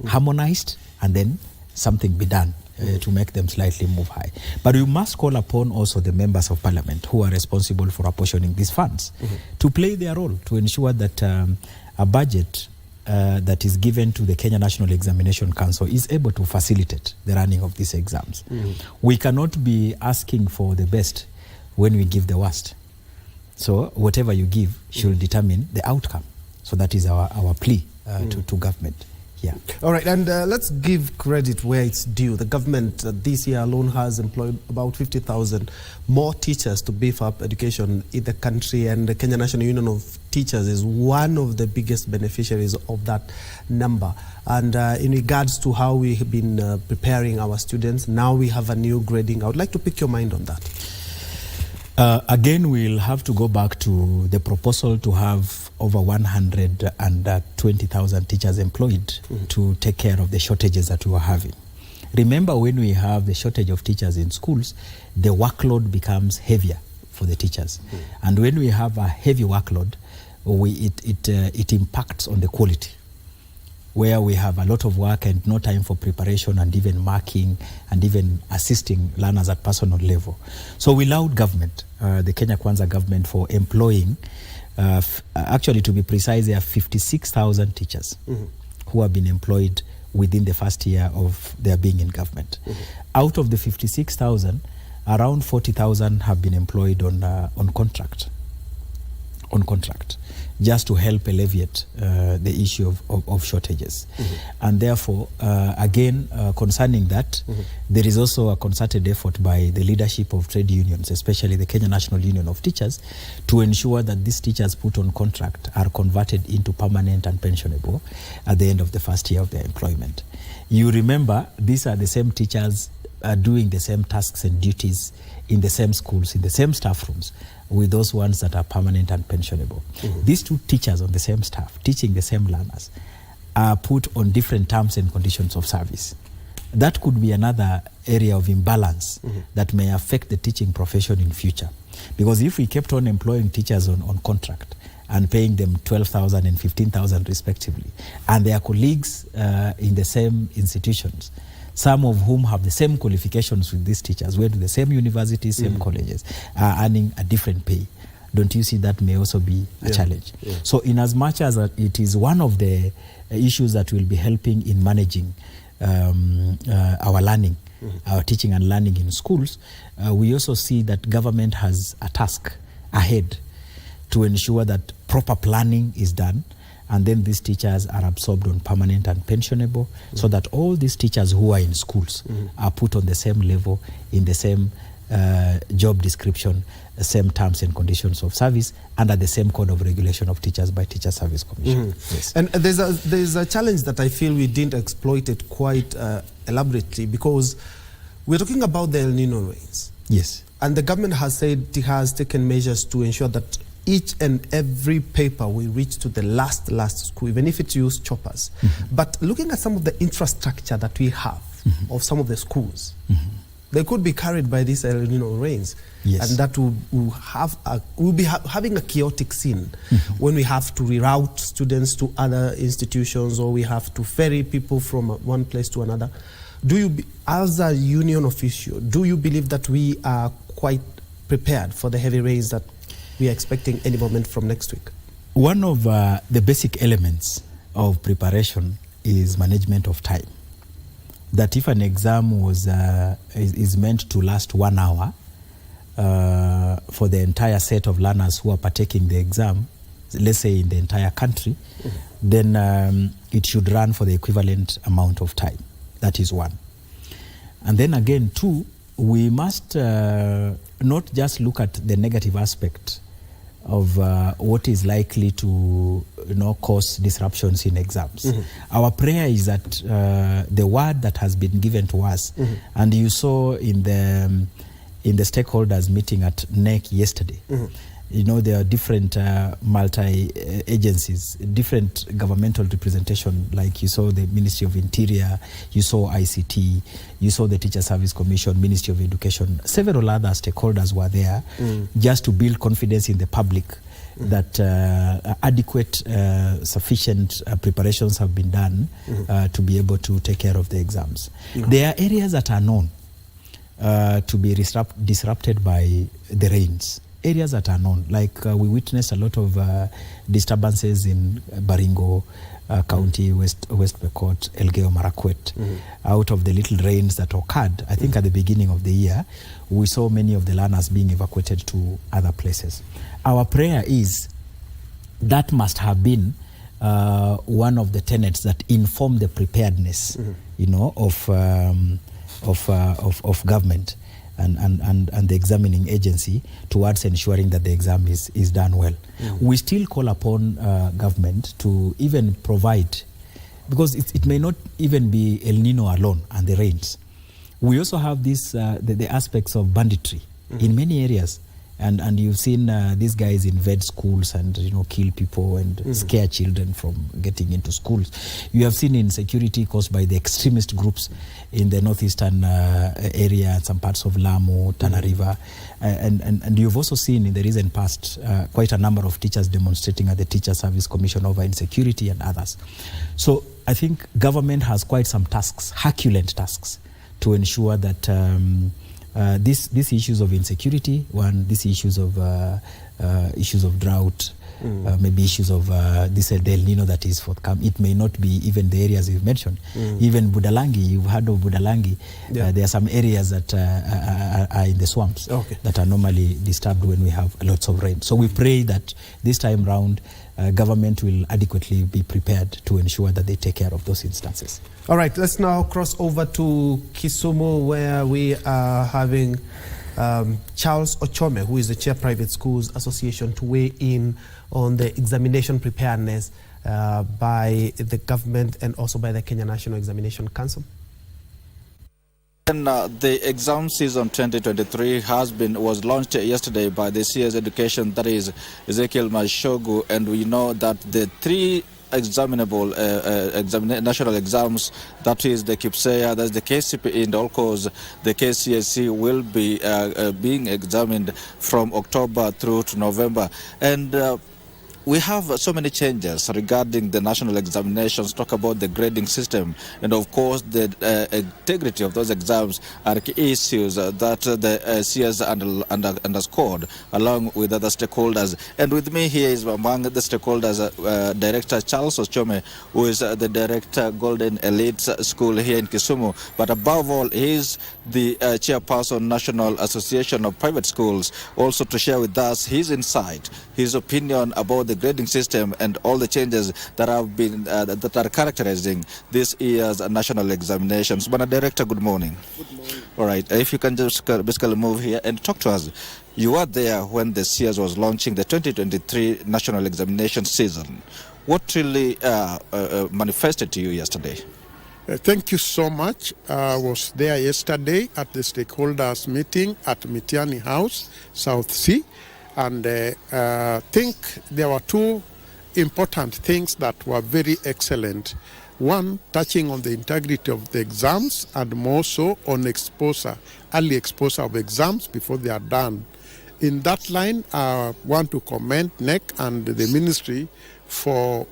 harmonized, and then something be done to make them slightly move high. But we must call upon also the members of parliament who are responsible for apportioning these funds to play their role to ensure that a budget that is given to the Kenya National Examination Council is able to facilitate the running of these exams. We cannot be asking for the best when we give the worst. So whatever you give should determine the outcome. So that is our plea to government. Yeah. All right, and let's give credit where it's due. The government this year alone has employed about 50,000 more teachers to beef up education in the country, and the Kenya National Union of Teachers is one of the biggest beneficiaries of that number. And in regards to how we have been preparing our students, now we have a new grading. I would like to pick your mind on that. Again, we'll have to go back to the proposal to have over 120,000 teachers employed to take care of the shortages that we are having. Remember, when we have the shortage of teachers in schools, the workload becomes heavier for the teachers. And when we have a heavy workload, it impacts on the quality, where we have a lot of work and no time for preparation and even marking and even assisting learners at personal level. So we allowed government, the Kenya Kwanza government, for employing, actually to be precise, there are 56,000 teachers who have been employed within the first year of their being in government. Out of the 56,000, around 40,000 have been employed on contract, just to help alleviate the issue of shortages. And therefore, again, concerning that, there is also a concerted effort by the leadership of trade unions, especially the Kenya National Union of Teachers, to ensure that these teachers put on contract are converted into permanent and pensionable at the end of the first year of their employment. You remember, these are the same teachers doing the same tasks and duties in the same schools, in the same staff rooms, with those ones that are permanent and pensionable. These two teachers on the same staff, teaching the same learners, are put on different terms and conditions of service. That could be another area of imbalance that may affect the teaching profession in future. Because if we kept on employing teachers on contract and paying them 12,000 and 15,000 respectively, and their colleagues in the same institutions, some of whom have the same qualifications with these teachers, went to the same universities, same colleges, are earning a different pay. Don't you see that may also be a challenge? So in as much as it is one of the issues that will be helping in managing our learning, our teaching and learning in schools, we also see that government has a task ahead to ensure that proper planning is done, and then these teachers are absorbed on permanent and pensionable, so that all these teachers who are in schools are put on the same level, in the same job description, the same terms and conditions of service, under the same code of regulation of teachers by Teacher Service Commission. Yes. And there's a challenge that I feel we didn't exploit it quite elaborately, because we're talking about the El Nino rains. Yes. And the government has said it has taken measures to ensure that each and every paper will reach to the last school, even if it uses choppers. But looking at some of the infrastructure that we have of some of the schools, they could be carried by these El Nino rains. Yes. And that will be having a chaotic scene when we have to reroute students to other institutions, or we have to ferry people from one place to another. As a union official, do you believe that we are quite prepared for the heavy rains that we are expecting any moment from next week? One of the basic elements of preparation is management of time. That if an exam is meant to last 1 hour for the entire set of learners who are partaking the exam, let's say in the entire country, then it should run for the equivalent amount of time. That is one. And then again, two, we must not just look at the negative aspect of what is likely to cause disruptions in exams. Our prayer is that the word that has been given to us, and you saw in the stakeholders meeting at NEC yesterday, there are different multi-agencies, different governmental representation, like you saw the Ministry of Interior, you saw ICT, you saw the Teacher Service Commission, Ministry of Education. Several other stakeholders were there just to build confidence in the public that adequate, sufficient preparations have been done to be able to take care of the exams. There are areas that are known to be disrupted by the rains. Areas that are known, like we witnessed a lot of disturbances in Baringo County, West Pokot, Elgeyo Marakwet. Out of the little rains that occurred, I think at the beginning of the year, we saw many of the learners being evacuated to other places. Our prayer is that must have been one of the tenets that inform the preparedness, of government and the examining agency towards ensuring that the exam is done well. We still call upon government to even provide, because it may not even be El Nino alone and the rains. We also have this the aspects of banditry in many areas. And you've seen these guys invade schools and kill people and scare children from getting into schools. You have seen insecurity caused by the extremist groups in the northeastern area and some parts of Lamu, Tana River. And you've also seen in the recent past quite a number of teachers demonstrating at the Teacher Service Commission over insecurity and others. So I think government has quite some tasks, herculean tasks, to ensure that these issues of insecurity, these issues of drought, maybe issues of this El Nino that is forthcoming. It may not be even the areas you've mentioned. Even Budalangi, you've heard of Budalangi. There are some areas that are in the swamps that are normally disturbed when we have lots of rain. So we pray that this time round, government will adequately be prepared to ensure that they take care of those instances. All right, let's now cross over to Kisumu, where we are having Charles Ochome, who is the Chair Private Schools Association, to weigh in on the examination preparedness by the government and also by the Kenya National Examination Council. And, the exam season 2023 was launched yesterday by the CS Education, that is Ezekiel Mashogu, and we know that the three examinable national exams, that is the KIPSEA, that's the KCPE, and also the KCSE, will be being examined from October through to November. And we have so many changes regarding the national examinations, talk about the grading system, and of course the integrity of those exams are key issues that the CS underscored along with other stakeholders. And with me here is among the stakeholders Director Charles Ochome, who is the Director Golden Elite School here in Kisumu, but above all he is the Chairperson National Association of Private Schools, also to share with us his insight, his opinion about the grading system and all the changes that have been that are characterizing this year's national examinations. Bwana Director, good morning. Good morning. All right, if you can just basically move here and talk to us. You were there when the CS was launching the 2023 national examination season. What really manifested to you yesterday? Thank you so much. I was there yesterday at the stakeholders meeting at Mitiani House, South Sea. And I think there were two important things that were very excellent. One, touching on the integrity of the exams, and more so on exposure, early exposure of exams before they are done. In that line, I want to commend NEC and the ministry for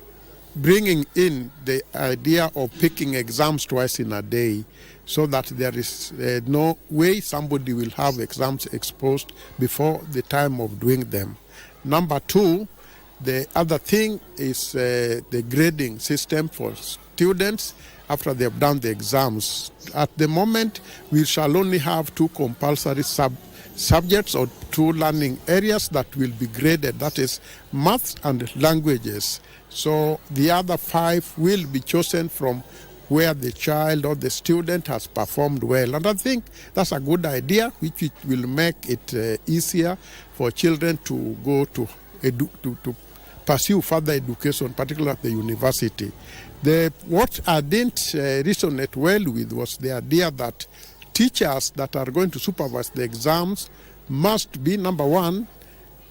bringing in the idea of picking exams twice in a day, so that there is no way somebody will have exams exposed before the time of doing them. Number two, the other thing is the grading system for students after they have done the exams. At the moment, we shall only have two compulsory subjects or two learning areas that will be graded, that is maths and languages. So the other five will be chosen from where the child or the student has performed well. And I think that's a good idea, which it will make it easier for children to go to pursue further education, particularly at the university. What I didn't resonate well with was the idea that teachers that are going to supervise the exams must be, number one,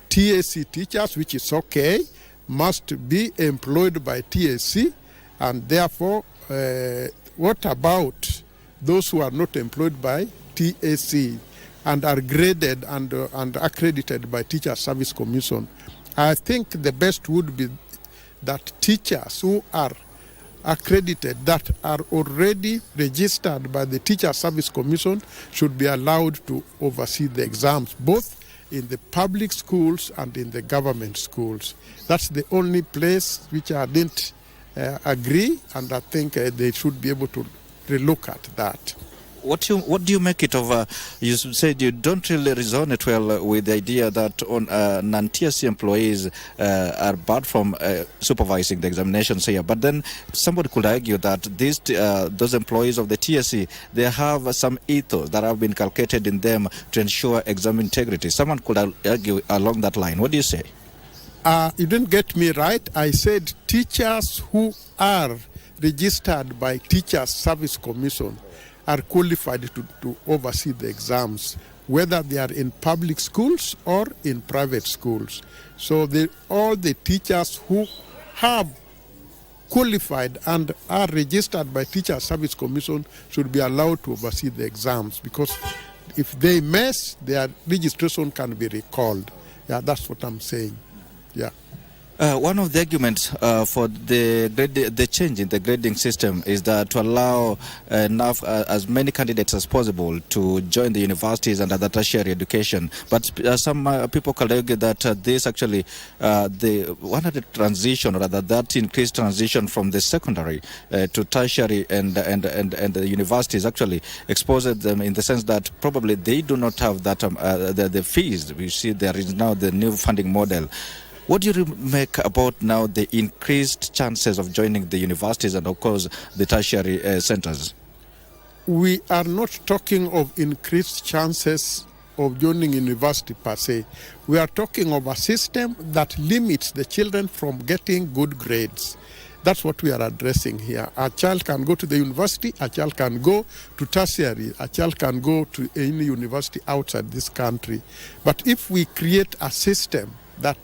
TSC teachers, which is okay, must be employed by TSC, and therefore what about those who are not employed by TSC and are graded and accredited by Teacher Service Commission? I think the best would be that teachers who are accredited, that are already registered by the Teacher Service Commission, should be allowed to oversee the exams, both in the public schools and in the government schools. That's the only place which I didn't agree, and I think they should be able to relook at that. What do you make it of? You said you don't really resonate well with the idea that on non-TSC employees are barred from supervising the examinations here. But then somebody could argue that those employees of the TSC, they have some ethos that have been inculcated in them to ensure exam integrity. Someone could argue along that line. What do you say? You didn't get me right. I said teachers who are registered by Teacher Service Commission are qualified to oversee the exams, whether they are in public schools or in private schools. So all the teachers who have qualified and are registered by Teacher Service Commission should be allowed to oversee the exams, because if they mess, their registration can be recalled. Yeah, that's what I'm saying. Yeah. One of the arguments for the change in the grading system is that to allow as many candidates as possible to join the universities and other tertiary education. But some people can argue that this actually, the transition, or rather that increased transition from the secondary to tertiary and the universities actually exposes them in the sense that probably they do not have that the fees. We see there is now the new funding model. What do you make about now the increased chances of joining the universities and, of course, the tertiary centers? We are not talking of increased chances of joining university per se. We are talking of a system that limits the children from getting good grades. That's what we are addressing here. A child can go to the university, a child can go to tertiary, a child can go to any university outside this country. But if we create a system that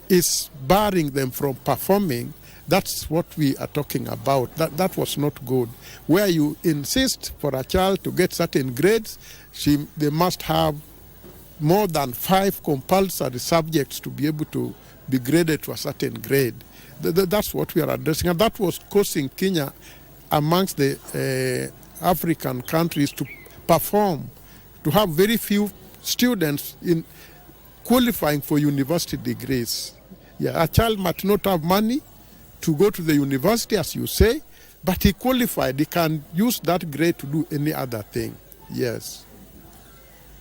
is barring them from performing, that's what we are talking about. That was not good. Where you insist for a child to get certain grades, they must have more than 5 compulsory subjects to be able to be graded to a certain grade. That's what we are addressing. And that was causing Kenya amongst the African countries to perform, to have very few students in qualifying for university degrees. Yeah, a child might not have money to go to the university, as you say, but he qualified. He can use that grade to do any other thing. Yes.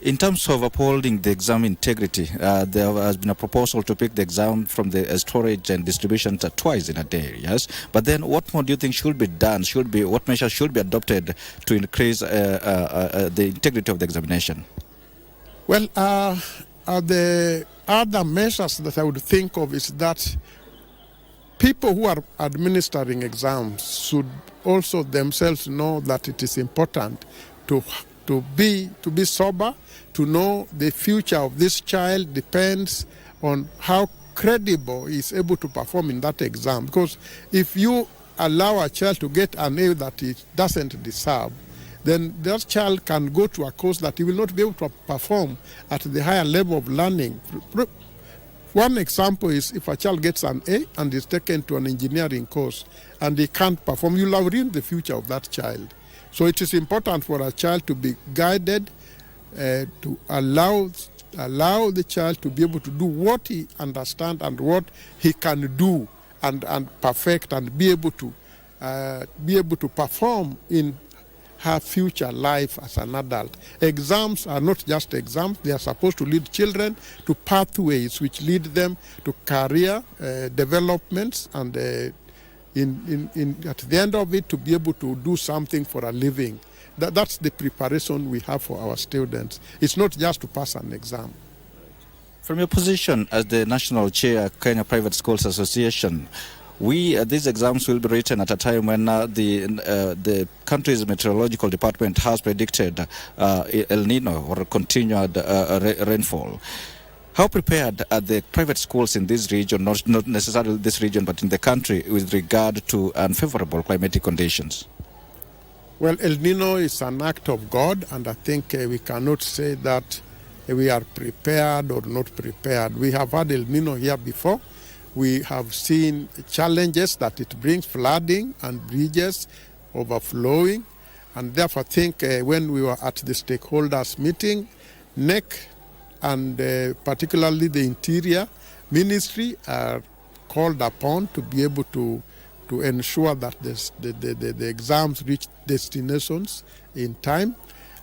In terms of upholding the exam integrity, there has been a proposal to pick the exam from the storage and distribution twice in a day, yes? But then what more do you think should be done? What measures should be adopted to increase the integrity of the examination? Well, the other measures that I would think of is that people who are administering exams should also themselves know that it is important to be sober, to know the future of this child depends on how credible he is able to perform in that exam. Because if you allow a child to get an A that he doesn't deserve, then that child can go to a course that he will not be able to perform at the higher level of learning. One example is if a child gets an A and is taken to an engineering course and he can't perform, you'll have ruined the future of that child. So it is important for a child to be guided, to allow the child to be able to do what he understands and what he can do and perfect and be able to perform in her future life as an adult. Exams are not just exams. They are supposed to lead children to pathways which lead them to career developments and at the end of it to be able to do something for a living. That's the preparation we have for our students. It's not just to pass an exam. From your position as the National Chair, Kenya Private Schools Association, these exams will be written at a time when the country's meteorological department has predicted El Nino or continued rainfall. How prepared are the private schools in this region, not necessarily this region, but in the country, with regard to unfavorable climatic conditions? Well, El Nino is an act of God, and I think we cannot say that we are prepared or not prepared. We have had El Nino here before. We have seen challenges that it brings, flooding and bridges overflowing. And therefore, I think when we were at the stakeholders meeting, NEC and particularly the Interior Ministry are called upon to be able to ensure that the exams reach destinations in time.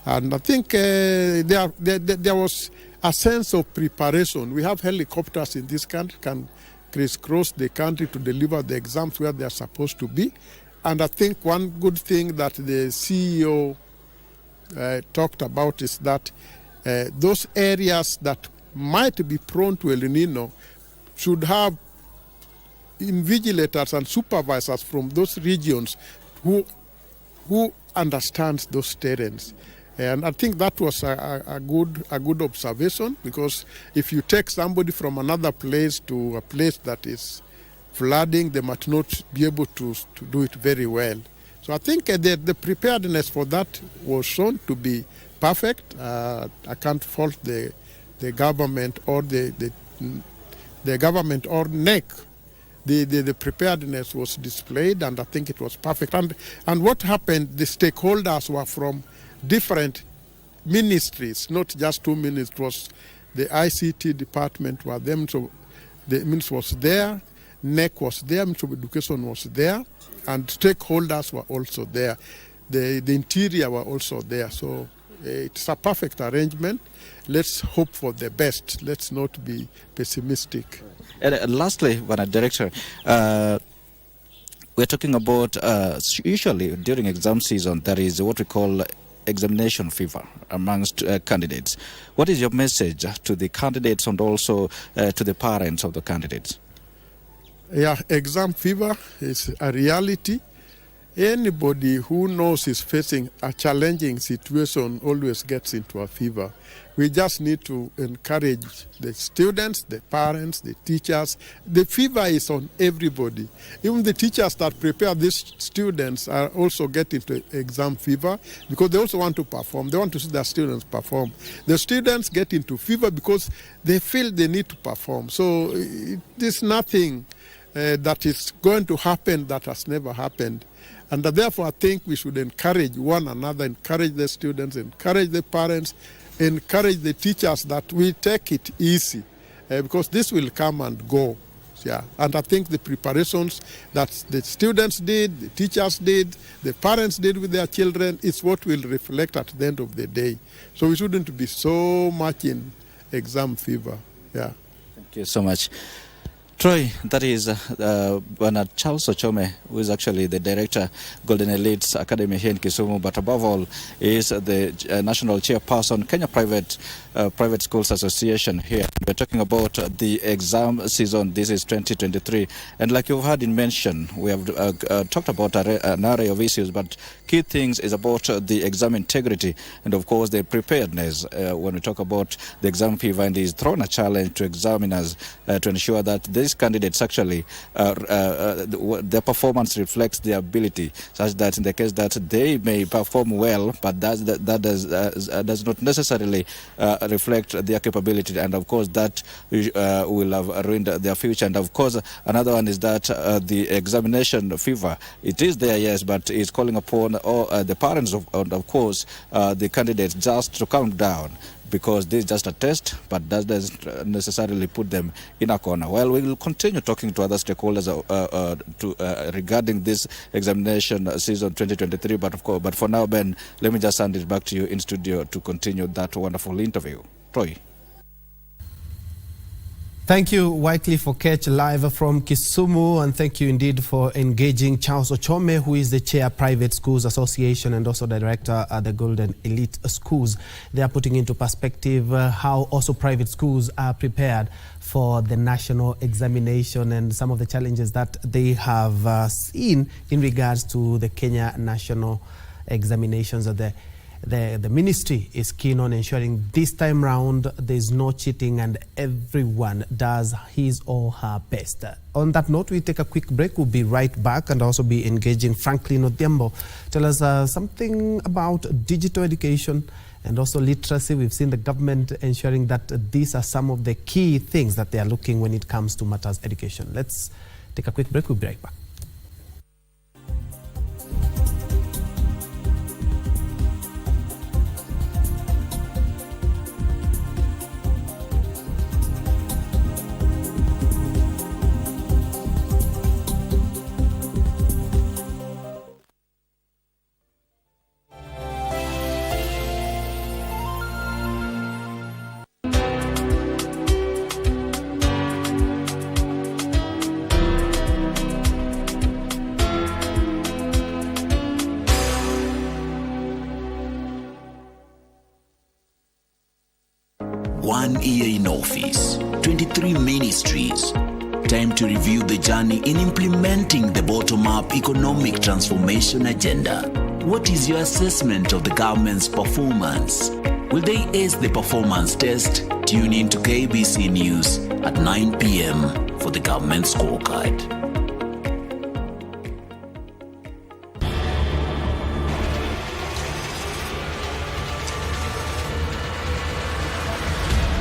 And I think there was a sense of preparation. We have helicopters in this country, can crisscross the country to deliver the exams where they are supposed to be. And I think one good thing that the CEO talked about is that those areas that might be prone to El Nino should have invigilators and supervisors from those regions who understands those terrains. And I think that was a good observation, because if you take somebody from another place to a place that is flooding, they might not be able to do it very well. So I think the preparedness for that was shown to be perfect. I can't fault the government or the government or NEC the preparedness was displayed, and I think it was perfect. And what happened, the stakeholders were from different ministries, not just two ministries. The ICT department were them, so the ministry was there, NEC was there, Ministry of Education was there, and stakeholders were also there. The interior were also there. So it's a perfect arrangement. Let's hope for the best. Let's not be pessimistic. And lastly, Director, we're talking about usually during exam season, there is what we call examination fever amongst candidates. What is your message to the candidates and also to the parents of the candidates? Yeah, exam fever is a reality. Anybody who knows is facing a challenging situation always gets into a fever. We just need to encourage the students, the parents, the teachers. The fever is on everybody. Even the teachers that prepare these students are also getting into exam fever because they also want to perform. They want to see their students perform. The students get into fever because they feel they need to perform. So there's nothing that is going to happen that has never happened. And therefore, I think we should encourage one another, encourage the students, encourage the parents, encourage the teachers that we take it easy because this will come and go. Yeah. And I think the preparations that the students did, the teachers did, the parents did with their children is what will reflect at the end of the day. So we shouldn't be so much in exam fever. Yeah. Thank you so much. Troy, that is Bernard Charles Ochome, who is actually the director, Golden Elites Academy here in Kisumu, but above all is the national chairperson, Kenya Private Schools Association here. We're talking about the exam season. This is 2023. And like you've heard in mention, we have talked about an array of issues, but key things is about the exam integrity and, of course, the preparedness. When we talk about the exam fever, and is thrown a challenge to examiners to ensure that these candidates actually their performance reflects their ability, such that in the case that they may perform well, but does not necessarily reflect their capability, and of course that will have ruined their future. And of course another one is that the examination fever, it is there, yes, but it's calling upon all the parents of course the candidates just to calm down, because this is just a test, but that doesn't necessarily put them in a corner. Well, we will continue talking to other stakeholders regarding this examination season 2023, but for now, Ben, let me just hand it back to you in studio to continue that wonderful interview. Troy. Thank you, Wycliffe Okech, live from Kisumu, and thank you indeed for engaging Charles Ochome, who is the Chair Private Schools Association and also Director at the Golden Elite Schools. They are putting into perspective how also private schools are prepared for the national examination and some of the challenges that they have seen in regards to the Kenya national examinations. The ministry is keen on ensuring this time round there's no cheating and everyone does his or her best. On that note, we take a quick break. We'll be right back and also be engaging Franklin Odhiambo. Tell us something about digital education and also literacy. We've seen the government ensuring that these are some of the key things that they are looking when it comes to matters education. Let's take a quick break. We'll be right back. One year in office, 23 ministries. Time to review the journey in implementing the bottom-up economic transformation agenda. What is your assessment of the government's performance? Will they ace the performance test? Tune in to KBC News at 9 p.m. for the government scorecard.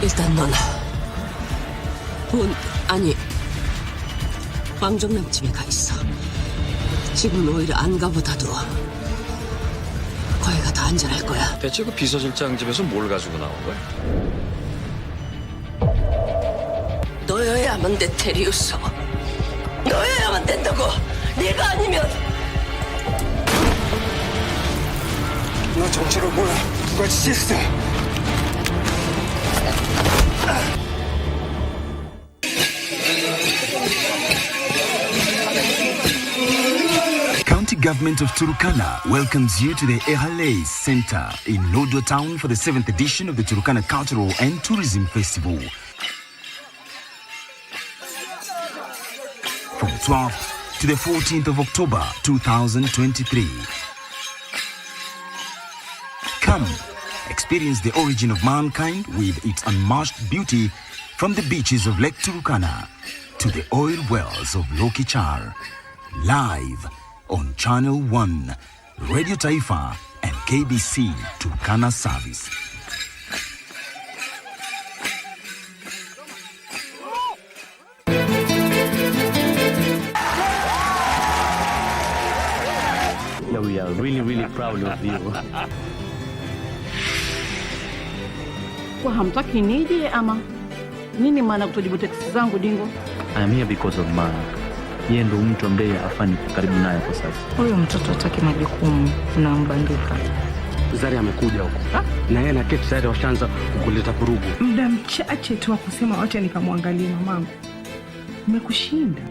일단 넌 아니 황정남 집에 가 있어. 집은 오히려 안 가보다도 거기가 더 안전할 거야. 대체 그 비서실장 집에서 뭘 가지고 나온 거야? 너여야만 돼, 테리우스. 너여야만 된다고. 네가 아니면. 너 정체를 몰라. 누가 지시했어? County Government of Turkana welcomes you to the Ehale Center in Lodwar Town for the 7th edition of the Turkana Cultural and Tourism Festival. From 12th to the 14th of October 2023. Come, experience the origin of mankind with its unmatched beauty from the beaches of Lake Turkana to the oil wells of Lokichar. Live on Channel 1, Radio Taifa and KBC Turkana Service. Yeah, we are really proud of you. Kwa hamtaki nije ama nini maana kutojibu teksi zangu Dingo? I am here because of Mark. Yeye ndo mtu ambaye afani karibu naye kwa sasa. Huyo mtoto hataki majukumu na mbandika. Zari amekuja huko. Na yeye na Kate tayari washaanza kuleta vurugu. Muda mchache tu kusema wacha nikamwangalie mamangu. Nimekushinda.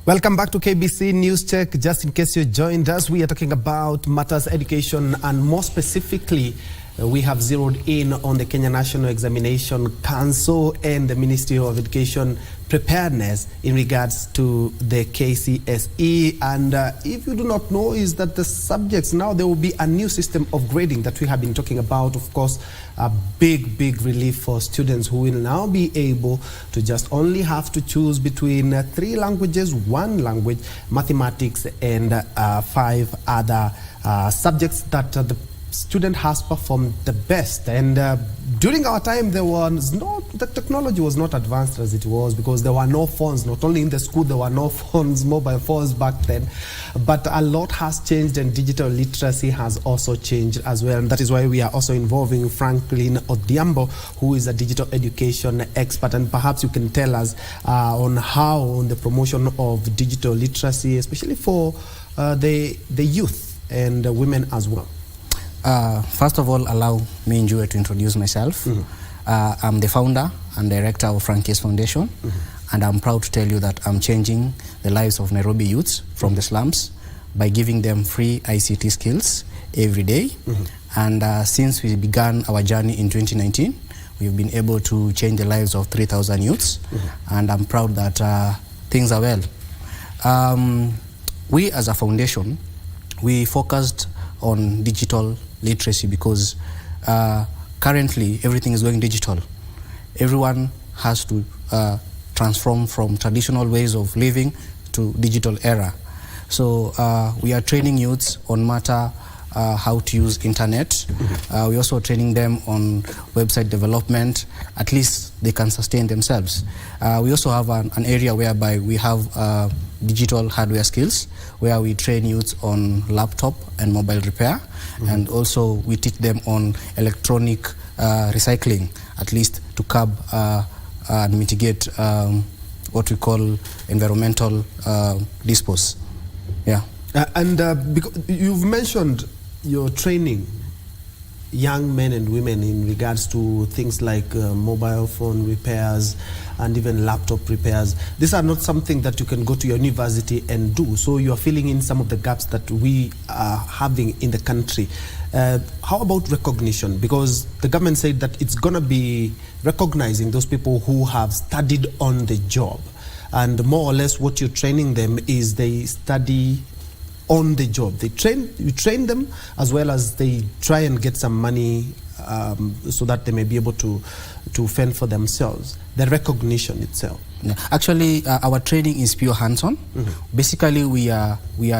Welcome back to KBC News Check. Just in case you joined us, we are talking about matters education, and more specifically, we have zeroed in on the Kenya National Examination Council and the Ministry of Education preparedness in regards to the KCSE. And if you do not know, is that the subjects, now there will be a new system of grading that we have been talking about. Of course, a big relief for students who will now be able to just only have to choose between 3 languages, 1 language, mathematics, and 5 other subjects that the student has performed the best. And during our time, the technology was not advanced as it was, because there were no phones. Not only in the school, there were no phones, mobile phones back then, but a lot has changed, and digital literacy has also changed as well. And that is why we are also involving Franklin Odhiambo, who is a digital education expert. And perhaps you can tell us on the promotion of digital literacy, especially for the youth and women as well. First of all, allow me, Njue, to introduce myself. I'm the founder and director of Frankie's Foundation, and I'm proud to tell you that I'm changing the lives of Nairobi youths from the slums by giving them free ICT skills every day. And since we began our journey in 2019, we've been able to change the lives of 3,000 youths, and I'm proud that things are well. We as a foundation, we focused on digital literacy because currently everything is going digital. Everyone has to transform from traditional ways of living to digital era. So we are training youths on how to use internet. We're also training them on website development. At least they can sustain themselves. We also have an area whereby we have digital hardware skills, where we train youths on laptop and mobile repair. And also we teach them on electronic recycling, at least to curb and mitigate what we call environmental dispose. Yeah. Because you've mentioned you're training young men and women in regards to things like mobile phone repairs and even laptop repairs. These are not something that you can go to your university and do. So you are filling in some of the gaps that we are having in the country. How about recognition? Because the government said that it's going to be recognizing those people who have studied on the job. and more or less what you're training them is they study on the job. You train them as well as they try and get some money so that they may be able to fend for themselves. The recognition itself. Yeah. Actually, our training is pure hands-on. Basically, we are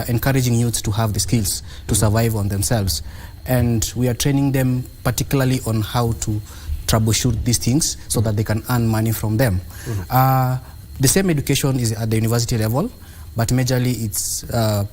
encouraging youths to have the skills to survive on themselves, and we are training them particularly on how to troubleshoot these things so that they can earn money from them. The same education is at the university level, but majorly it's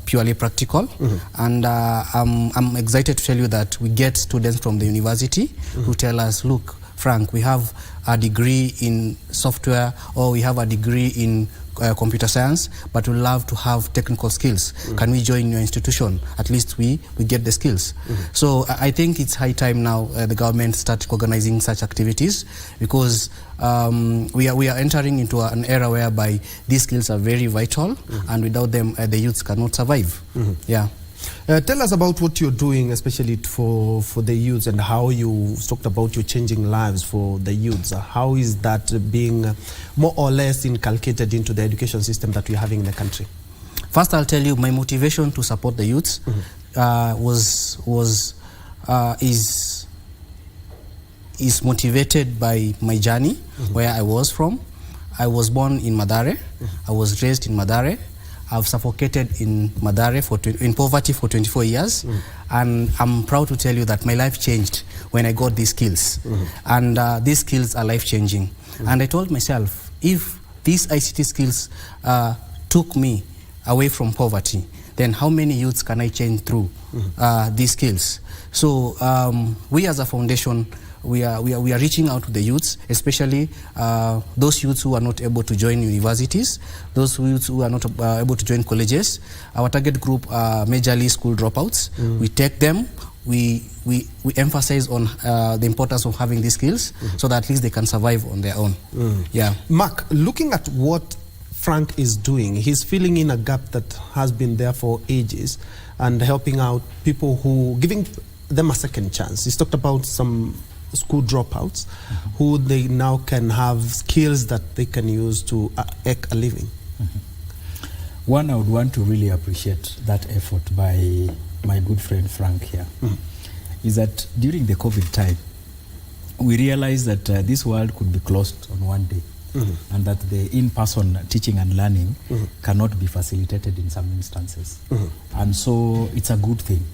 purely practical. And I'm excited to tell you that we get students from the university who tell us, look, Frank, we have a degree in software, or we have a degree in computer science, but we love to have technical skills. Can we join your institution? At least we get the skills. So I think it's high time now the government start organizing such activities, because we are entering into an era whereby these skills are very vital, and without them the youths cannot survive. Yeah. Tell us about what you're doing, especially for the youths, and how you talked about your changing lives for the youths. How is that being more or less inculcated into the education system that we're having in the country? First, I'll tell you my motivation to support the youths is motivated by my journey, where I was from. I was born in Mathare. I was raised in Mathare. I've suffocated in Mathare in poverty for 24 years, and I'm proud to tell you that my life changed when I got these skills, and these skills are life-changing. And I told myself, if these ICT skills took me away from poverty, then how many youths can I change through these skills? So we as a foundation, we are reaching out to the youths, especially those youths who are not able to join universities, those youths who are not able to join colleges. Our target group are majorly school dropouts. We take them, we emphasize on the importance of having these skills so that at least they can survive on their own. Yeah. Mark, looking at what Frank is doing, he's filling in a gap that has been there for ages and helping out people giving them a second chance. He's talked about some school dropouts who they now can have skills that they can use to make a living. One, I would want to really appreciate that effort by my good friend Frank here. Is that during the COVID time, we realized that this world could be closed on one day, and that the in-person teaching and learning cannot be facilitated in some instances. And so it's a good thing,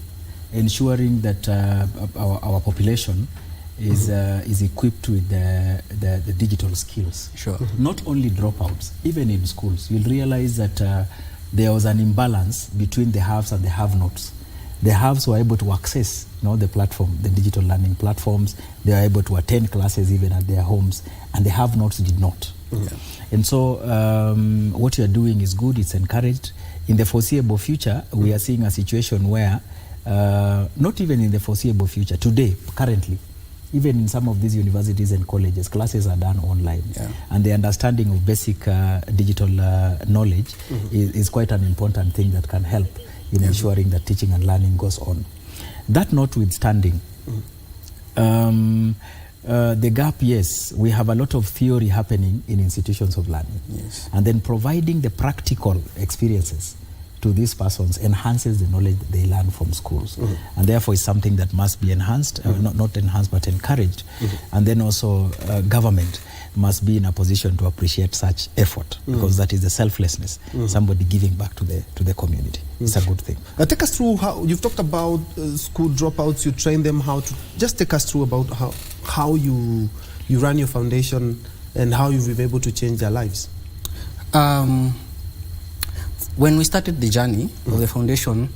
ensuring that our population is equipped with the digital skills. Sure. Not only dropouts, even in schools, you'll realize that there was an imbalance between the haves and the have-nots. The haves were able to access the platform, the digital learning platforms. They were able to attend classes even at their homes, and the have-nots did not. And so what you're doing is good, it's encouraged. In the foreseeable future, we are seeing a situation where, not even in the foreseeable future, today, currently, even in some of these universities and colleges, classes are done online. And the understanding of basic digital knowledge is quite an important thing that can help in ensuring that teaching and learning goes on. That notwithstanding, the gap, yes, we have a lot of theory happening in institutions of learning. And then providing the practical experiences to these persons enhances the knowledge that they learn from schools. And therefore is something that must be enhanced, not enhanced but encouraged. And then also government must be in a position to appreciate such effort, because that is the selflessness, somebody giving back to the community. It's a good thing. Take us through how you've talked about school dropouts. You train them how to. Just take us through about how you run your foundation and how you've been able to change their lives. When we started the journey of the foundation,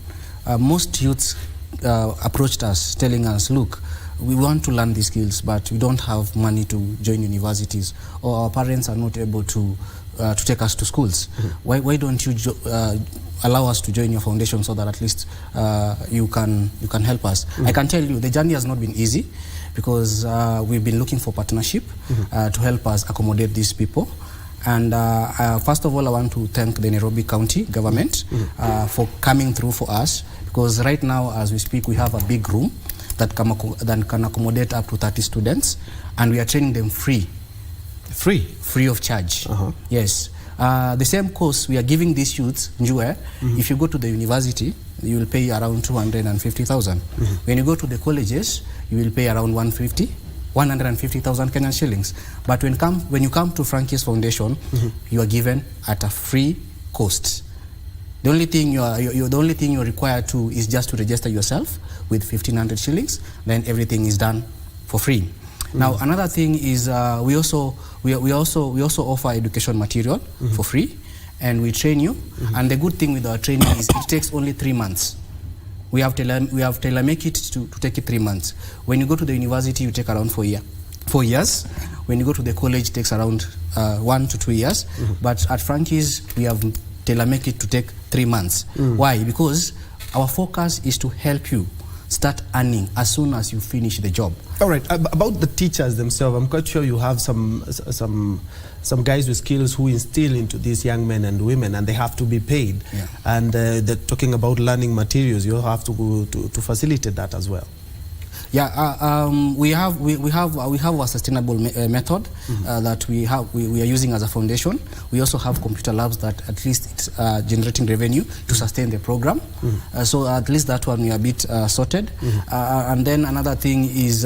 most youths approached us telling us, look, we want to learn these skills, but we don't have money to join universities, or our parents are not able to take us to schools. Why don't you allow us to join your foundation so that at least you can help us? I can tell you the journey has not been easy, because we've been looking for partnership to help us accommodate these people. And first of all, I want to thank the Nairobi County government for coming through for us, because right now, as we speak, we have a big room that can accommodate up to 30 students, and we are training them free of charge. Yes. The same course we are giving these youths, Njue, if you go to the university, you will pay around 250,000. When you go to the colleges, you will pay around 150,000 Kenyan shillings. But when you come to Frankie's Foundation, you are given at a free cost. The only thing you're required to is just to register yourself with 1,500 shillings. Then everything is done for free. Now another thing is we also offer education material for free, and we train you. And the good thing with our training is it takes only 3 months. We have tailor-make it to take it 3 months. When you go to the university, you take around 4 years. When you go to the college, it takes around 1 to 2 years. But at Frankie's, we have tailor-make it to take 3 months. Why? Because our focus is to help you start earning as soon as you finish the job. All right. About the teachers themselves, I'm quite sure you have some guys with skills who instill into these young men and women, and they have to be paid. Yeah. And they're talking about learning materials. You have to facilitate that as well. Yeah, we have a sustainable method that we are using as a foundation. We also have computer labs that at least it's generating revenue to sustain the program. So at least that one we are a bit sorted. And then another thing is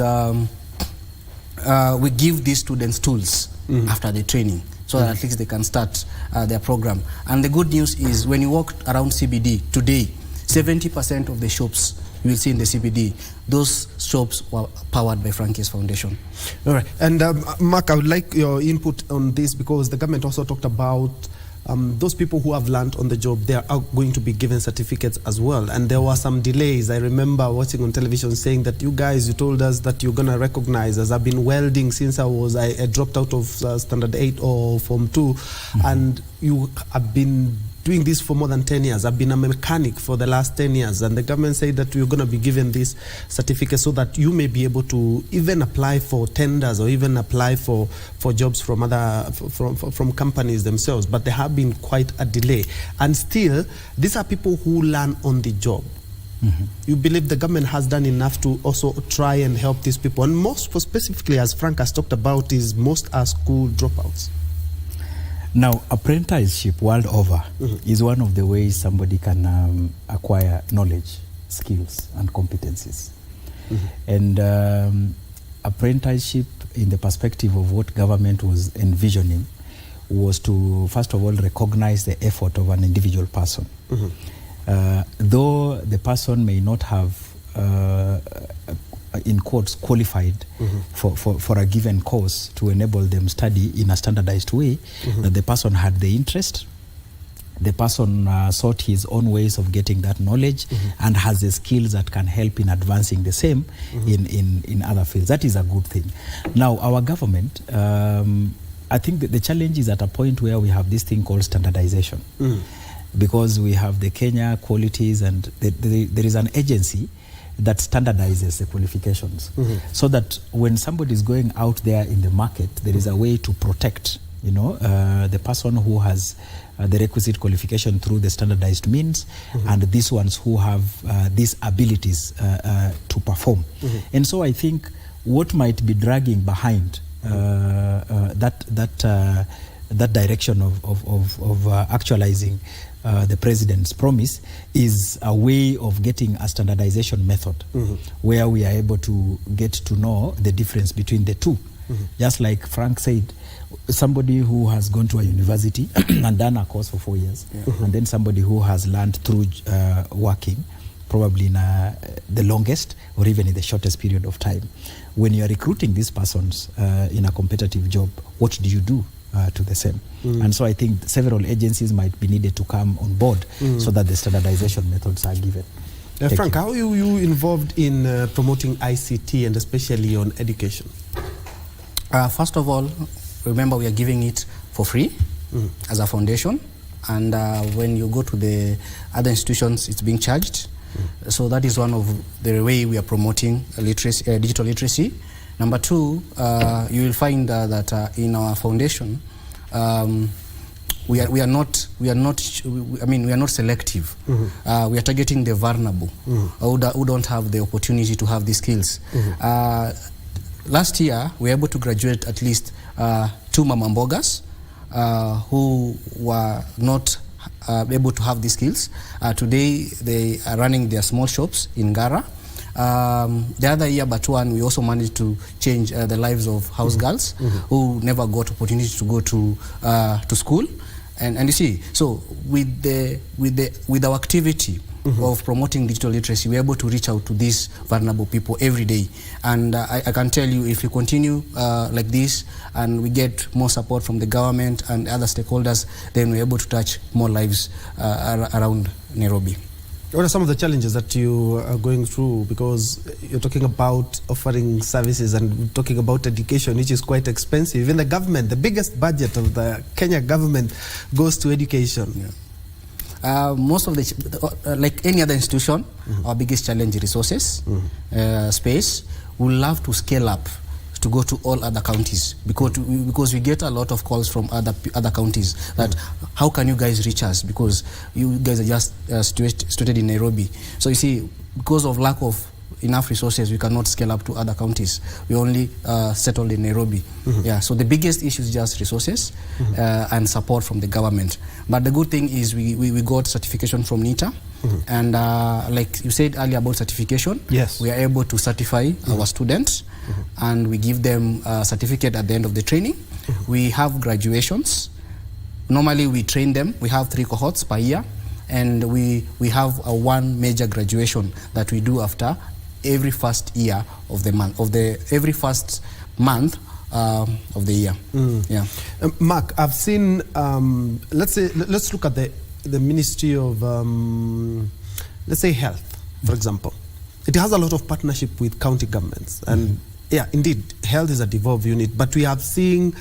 we give these students tools after the training, so that at least they can start their program. And the good news is when you walk around CBD today, 70% of the shops you will see in the CBD, those shops were powered by Frankie's Foundation. All right. And Mark, I would like your input on this, because the government also talked about those people who have learned on the job, they are going to be given certificates as well. And there were some delays. I remember watching on television saying that you told us that you're going to recognize us. I've been welding since I dropped out of Standard 8 or Form 2, and you have been doing this for more than 10 years. I've been a mechanic for the last 10 years, and the government said that you're going to be given this certificate so that you may be able to even apply for tenders or even apply for jobs from from companies themselves. But there have been quite a delay, and still these are people who learn on the job. You believe the government has done enough to also try and help these people? And most specifically, as Frank has talked about, is most are school dropouts. Now, apprenticeship world over is one of the ways somebody can acquire knowledge, skills, and competencies. And apprenticeship, in the perspective of what government was envisioning, was to, first of all, recognize the effort of an individual person. Though the person may not have, in quotes, qualified for a given course to enable them study in a standardized way, that the person had the interest, the person sought his own ways of getting that knowledge, and has the skills that can help in advancing the same in other fields. That is a good thing. Now, our government, I think that the challenge is at a point where we have this thing called standardization, because we have the Kenya qualities, and there is an agency that standardizes the qualifications, so that when somebody is going out there in the market, there is a way to protect, the person who has the requisite qualification through the standardized means, and these ones who have these abilities to perform. And so I think what might be dragging behind that direction of actualizing the president's promise is a way of getting a standardization method where we are able to get to know the difference between the two. Just like Frank said, somebody who has gone to a university and done a course for 4 years, and then somebody who has learned through working, probably in the longest or even in the shortest period of time. When you are recruiting these persons in a competitive job, what do you do to the same? And so I think several agencies might be needed to come on board so that the standardization methods are given. Frank, how are you involved in promoting ICT, and especially on education? First of all, remember we are giving it for free as a foundation, and when you go to the other institutions, it's being charged. So that is one of the way we are promoting literacy, digital literacy. Number two, you will find that in our foundation, we are not selective. We are targeting the vulnerable who don't have the opportunity to have these skills. Last year, we were able to graduate at least 2 mama mbogas who were not able to have these skills. Today, they are running their small shops in Gara. The other year, but one, we also managed to change the lives of house girls who never got opportunity to go to school. And you see, so with our activity of promoting digital literacy, we're able to reach out to these vulnerable people every day. And I can tell you, if we continue like this and we get more support from the government and other stakeholders, then we're able to touch more lives around Nairobi. What are some of the challenges that you are going through? Because you're talking about offering services and talking about education, which is quite expensive. Even the government, the biggest budget of the Kenya government goes to education. Yeah. Most of the, like any other institution, our biggest challenge is resources, space. We love to scale up to go to all other counties because we get a lot of calls from other counties that how can you guys reach us, because you guys are just situated in Nairobi. So you see, because of lack of enough resources, we cannot scale up to other counties. We only settled in Nairobi. Yeah. So the biggest issue is just resources and support from the government. But the good thing is we got certification from NITA. And like you said earlier about certification, yes, we are able to certify our students, and we give them a certificate at the end of the training. We have graduations. Normally we train them. We have 3 cohorts per year, and we have a one major graduation that we do after every first year of the month, every first month of the year. Yeah. Mark, I've seen, let's look at the Ministry of, let's say, Health, for example. It has a lot of partnership with county governments, and yeah, indeed, health is a devolved unit, but we have seen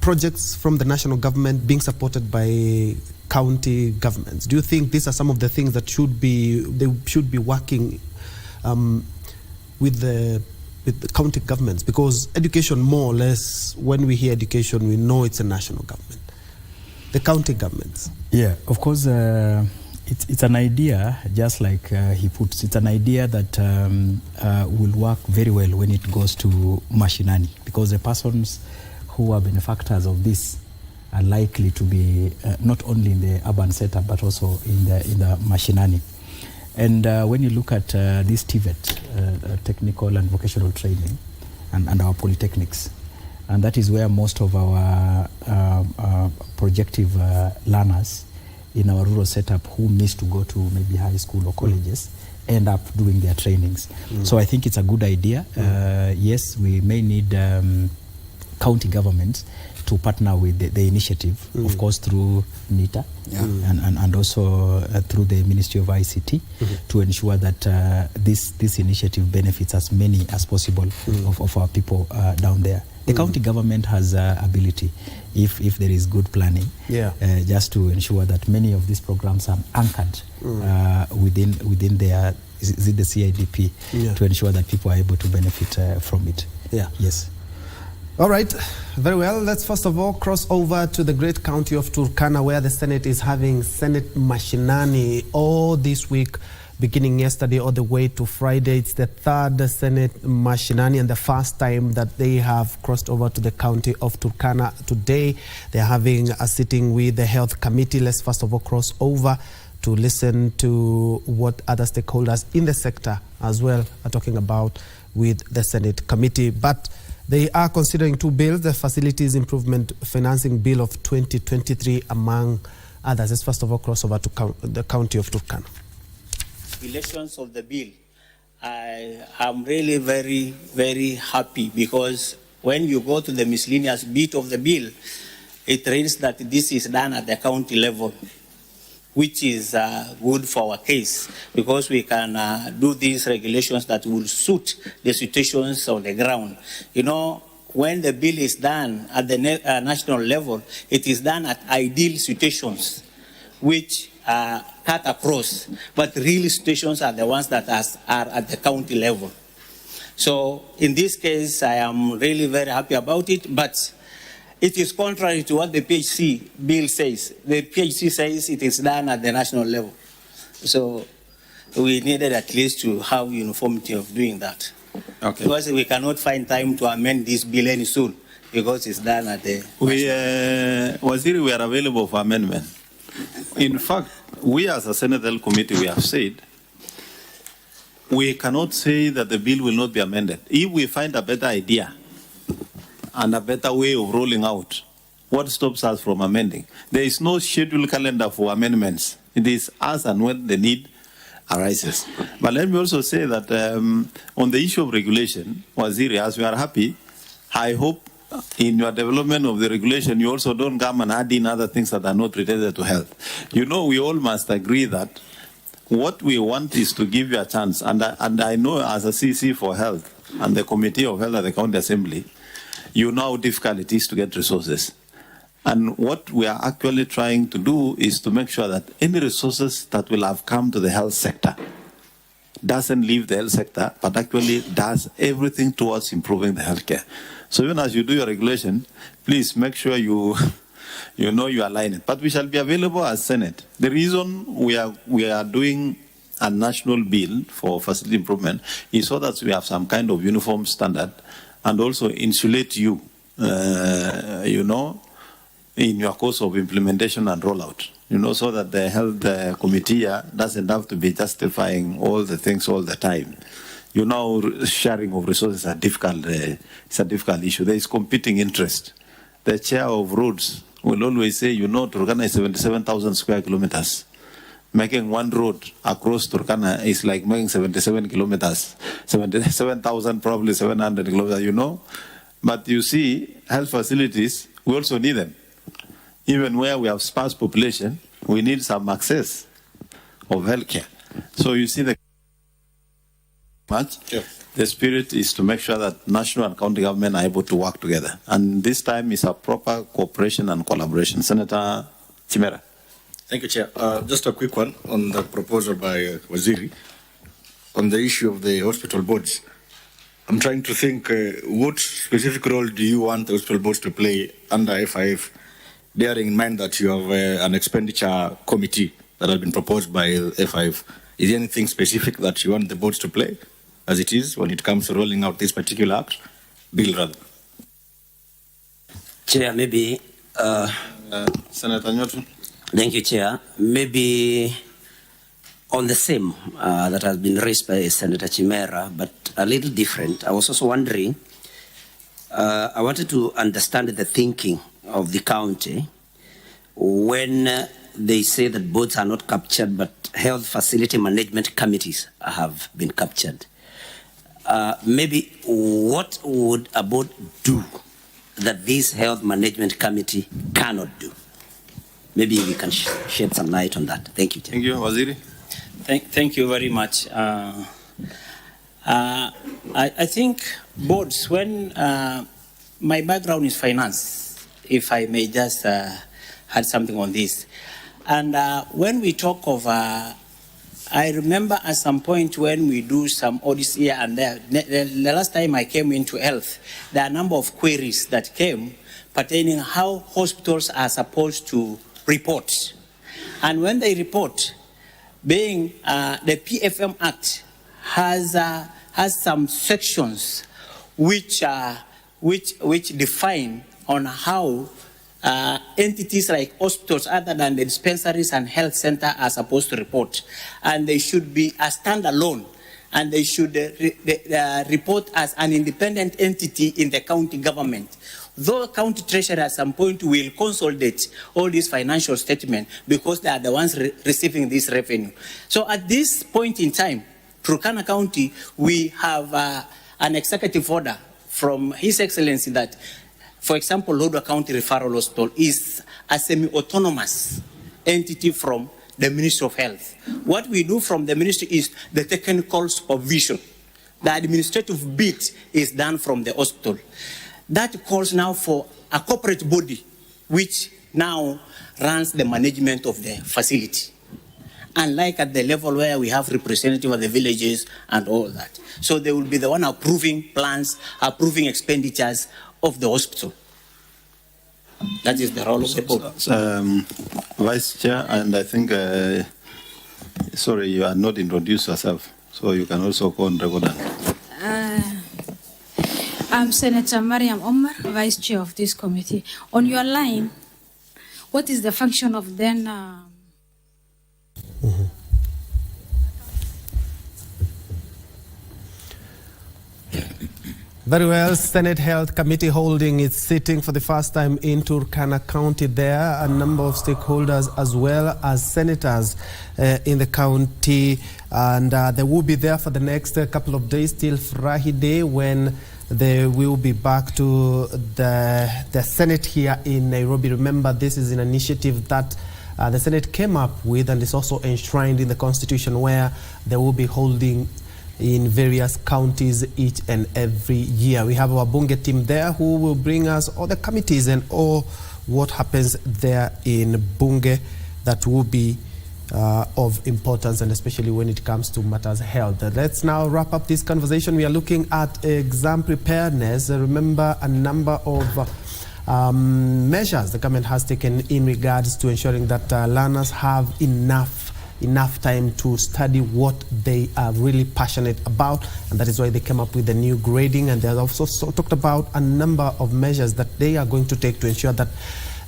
projects from the national government being supported by county governments. Do you think these are some of the things that they should be working with the county governments? Because education, more or less, when we hear education, we know it's a national government. The county governments. Yeah, of course, it's an idea, just like he puts, it's an idea that will work very well when it goes to mashinani, because the persons who are benefactors of this are likely to be not only in the urban setup, but also in the mashinani. And when you look at this TVET, technical and vocational training, and our polytechnics, and that is where most of our projective learners in our rural setup who miss to go to maybe high school or colleges end up doing their trainings. So I think it's a good idea. Yes, we may need county governments to partner with the initiative, of course, through NITA and also through the Ministry of ICT, to ensure that this initiative benefits as many as possible of our people down there. The county government has ability, if there is good planning, just to ensure that many of these programs are anchored within their, is it the CIDP, to ensure that people are able to benefit from it. Yeah. Yes. All right, very well. Let's first of all cross over to the great county of Turkana, where the Senate is having Senate Mashinani all this week, beginning yesterday all the way to Friday. It's the third Senate Mashinani and the first time that they have crossed over to the county of Turkana. Today, they're having a sitting with the Health Committee. Let's first of all cross over to listen to what other stakeholders in the sector as well are talking about with the Senate Committee. But they are considering 2 bills, the Facilities Improvement Financing Bill of 2023, among others. Let's first of all cross over to the county of Turkana. Relations of the bill, I am really very, very happy, because when you go to the miscellaneous bit of the bill, it reads that this is done at the county level, which is good for our case, because we can do these regulations that will suit the situations on the ground. You know, when the bill is done at the national level, it is done at ideal situations, which cut across, but real situations are the ones that are at the county level. So in this case, I am really very happy about it, but it is contrary to what the PHC bill says. The PHC says it is done at the national level. So we needed at least to have uniformity of doing that. Okay. Because we cannot find time to amend this bill any soon. because it's done at the... Waziri, we are available for amendment. In fact, we as a Senate committee, we have said, we cannot say that the bill will not be amended. If we find a better idea and a better way of rolling out, what stops us from amending? There is no scheduled calendar for amendments. It is as and when the need arises. But let me also say that on the issue of regulation, Waziri, as we are happy, I hope in your development of the regulation, you also don't come and add in other things that are not related to health. You know, we all must agree that what we want is to give you a chance. And I know as a CC for Health and the Committee of Health at the County Assembly, you know how difficult it is to get resources. And what we are actually trying to do is to make sure that any resources that will have come to the health sector doesn't leave the health sector, but actually does everything towards improving the healthcare. So even as you do your regulation, please make sure you align it. But we shall be available as Senate. The reason we are doing a national bill for facility improvement is so that we have some kind of uniform standard and also insulate you, in your course of implementation and rollout. So that the health committee doesn't have to be justifying all the things all the time. Sharing of resources are difficult. It's a difficult issue. There is competing interest. The chair of roads will always say, Turkana is 77,000 square kilometers. Making one road across Turkana is like making 77 kilometers. 77,000, probably 700 kilometers, But you see, health facilities, we also need them. Even where we have sparse population, we need some access of healthcare. So you see the spirit is to make sure that national and county government are able to work together. And this time is a proper cooperation and collaboration. Senator Chimera. Thank you, Chair. Just a quick one on the proposal by Waziri on the issue of the hospital boards. I'm trying to think, what specific role do you want the hospital boards to play under FIF, bearing in mind that you have an expenditure committee that has been proposed by FIF? Is there anything specific that you want the boards to play, as it is, when it comes to rolling out this particular bill, rather? Chair, maybe... Senator Njue II. Thank you, Chair. Maybe on the same that has been raised by Senator Chimera, but a little different. I was also wondering, I wanted to understand the thinking of the county when they say that boards are not captured, but health facility management committees have been captured. Maybe what would a board do that this health management committee cannot do? Maybe we can shed some light on that. Thank you, Chair. Thank you, Waziri. Thank you very much. I think boards, when my background is finance, if I may just add something on this. And when we talk of, I remember at some point when we do some audits here and there, the last time I came into health, there are a number of queries that came pertaining how hospitals are supposed to report. And when they report, being the PFM Act has some sections which define on how entities like hospitals other than the dispensaries and health center are supposed to report. And they should be a standalone, and they should report as an independent entity in the county government. Though county treasurer at some point will consolidate all these financial statements because they are the ones receiving this revenue. So at this point in time, Turkana County, we have an executive order from His Excellency that, for example, Lodwar County Referral Hospital is a semi-autonomous entity from the Ministry of Health. What we do from the ministry is the technical supervision. The administrative bit is done from the hospital. That calls now for a corporate body which now runs the management of the facility. Unlike at the level where we have representatives of the villages and all that. So they will be the one approving plans, approving expenditures of the hospital. That is the role of the board. Vice Chair, and I think, sorry, you are not introduced yourself, so you can also go on record. I'm Senator Mariam Omar, Vice Chair of this committee. On your line, what is the function of then? Very well. Senate Health Committee holding its sitting for the first time in Turkana County there. A number of stakeholders as well as senators in the county. And they will be there for the next couple of days till Friday when they will be back to the Senate here in Nairobi. Remember, this is an initiative that the Senate came up with, and it's also enshrined in the Constitution, where they will be holding in various counties each and every year. We have our Bunge team there who will bring us all the committees and all what happens there in Bunge that will be of importance, and especially when it comes to matters health. Let's now wrap up this conversation. We are looking at exam preparedness. Remember, a number of measures the government has taken in regards to ensuring that learners have enough time to study what they are really passionate about, and that is why they came up with the new grading. And they have also talked about a number of measures that they are going to take to ensure that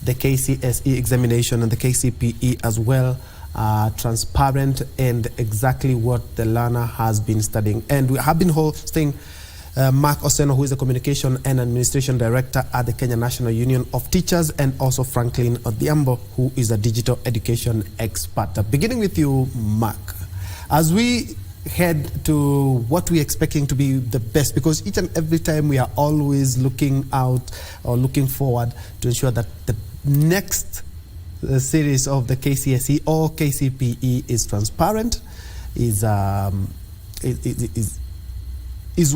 the KCSE examination and the KCPE as well are transparent and exactly what the learner has been studying. And we have been hosting Mark Oseno, who is the Communication and Administration Director at the Kenya National Union of Teachers, and also Franklin Odhiambo, who is a digital education expert. Beginning with you, Mark, as we head to what we're expecting to be the best, because each and every time we are always looking out or looking forward to ensure that the next series of the KCSE or KCPE is transparent, is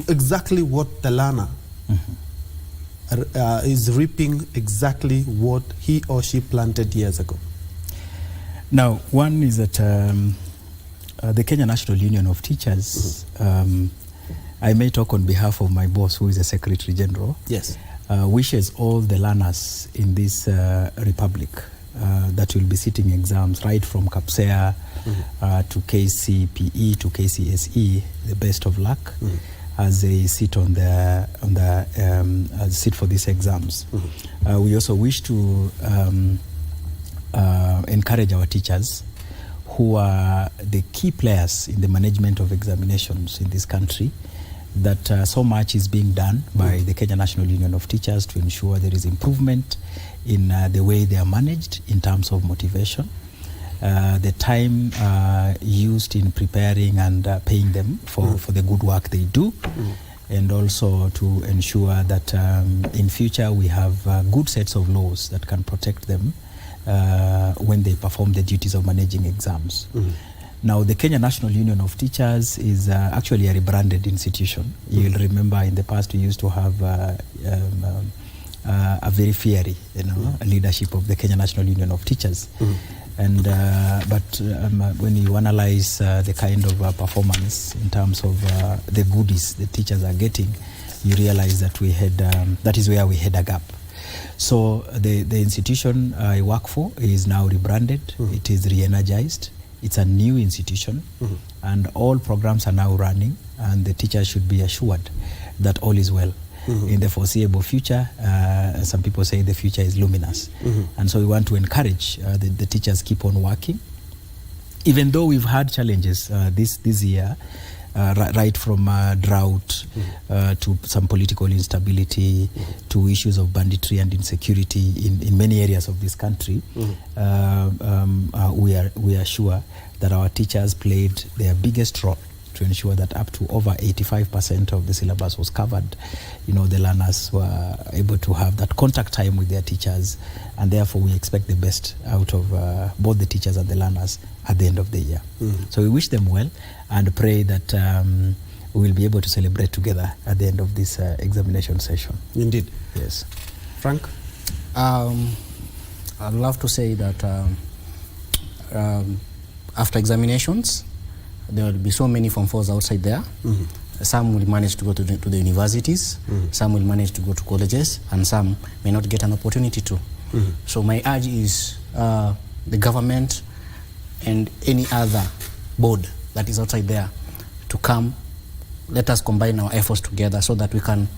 exactly what the learner is reaping, exactly what he or she planted years ago. Now, one is that the Kenya National Union of Teachers, I may talk on behalf of my boss, who is the Secretary General, yes, wishes all the learners in this republic that will be sitting exams, right from KPSEA to KCPE to KCSE, the best of luck as they sit on the sit for these exams. We also wish to encourage our teachers, who are the key players in the management of examinations in this country, that so much is being done by the Kenya National Union of Teachers to ensure there is improvement in the way they are managed in terms of motivation, the time used in preparing and paying them for the good work they do, and also to ensure that in future we have good sets of laws that can protect them when they perform the duties of managing exams. Now, the Kenya National Union of Teachers is actually a rebranded institution. You'll remember in the past we used to have a very fiery, leadership of the Kenya National Union of Teachers. And but when you analyze the kind of performance in terms of the goodies the teachers are getting, you realize that we had that is where we had a gap. So the institution I work for is now rebranded. It is re-energized. It's a new institution, and all programs are now running, and the teachers should be assured that all is well. In the foreseeable future, some people say the future is luminous. And so we want to encourage the teachers keep on working. Even though we've had challenges this year, right from drought to some political instability to issues of banditry and insecurity in many areas of this country, we are sure that our teachers played their biggest role to ensure that up to over 85% of the syllabus was covered. The learners were able to have that contact time with their teachers, and therefore we expect the best out of both the teachers and the learners at the end of the year. So we wish them well and pray that we will be able to celebrate together at the end of this examination session. Indeed. Yes. Frank? I'd love to say that after examinations, there will be so many Form 4s outside there. Some will manage to go to the universities, some will manage to go to colleges, and some may not get an opportunity to. So my urge is the government and any other board that is outside there to come, let us combine our efforts together so that we can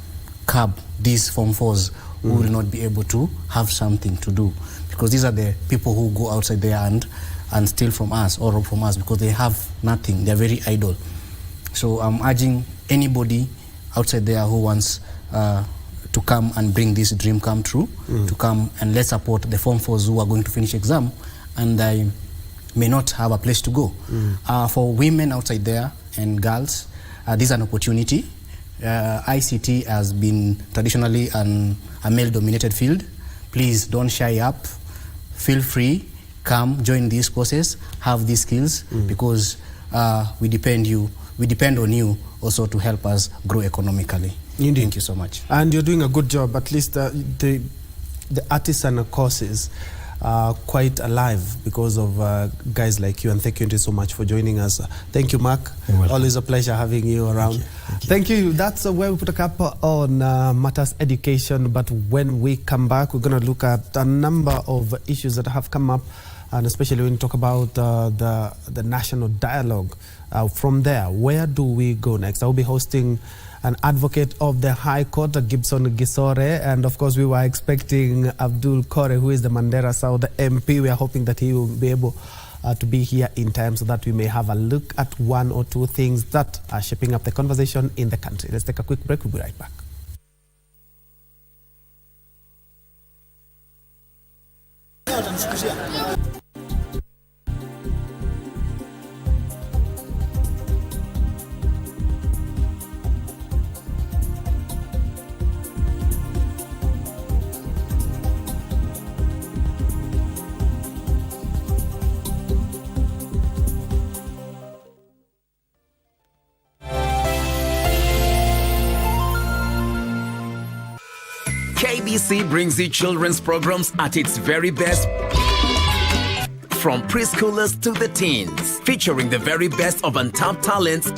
curb these Form 4s who will not be able to have something to do, because these are the people who go outside there and steal from us or rob from us because they have nothing. They're very idle. So I'm urging anybody outside there who wants to come and bring this dream come true, to come and let's support the Form 4s who are going to finish exam and they may not have a place to go. For women outside there and girls, this is an opportunity. ICT has been traditionally a male-dominated field. Please don't shy up. Feel free, come, join these courses, have these skills, because we depend on you also to help us grow economically. Indeed. Thank you so much. And you're doing a good job. At least the artisan courses are quite alive because of guys like you. And thank you so much for joining us. Thank you, Mark. Always a pleasure having you around. Thank you. That's where we put a cap on matters education. But when we come back, we're going to look at a number of issues that have come up, and especially when we talk about the national dialogue. From there, where do we go next? I will be hosting an advocate of the High Court, Gibson Gisore, and of course we were expecting Abdul Kore, who is the Mandera South MP. We are hoping that he will be able to be here in time so that we may have a look at one or two things that are shaping up the conversation in the country. Let's take a quick break. We'll be right back. KBC brings you children's programs at its very best, from preschoolers to the teens, featuring the very best of untapped talents,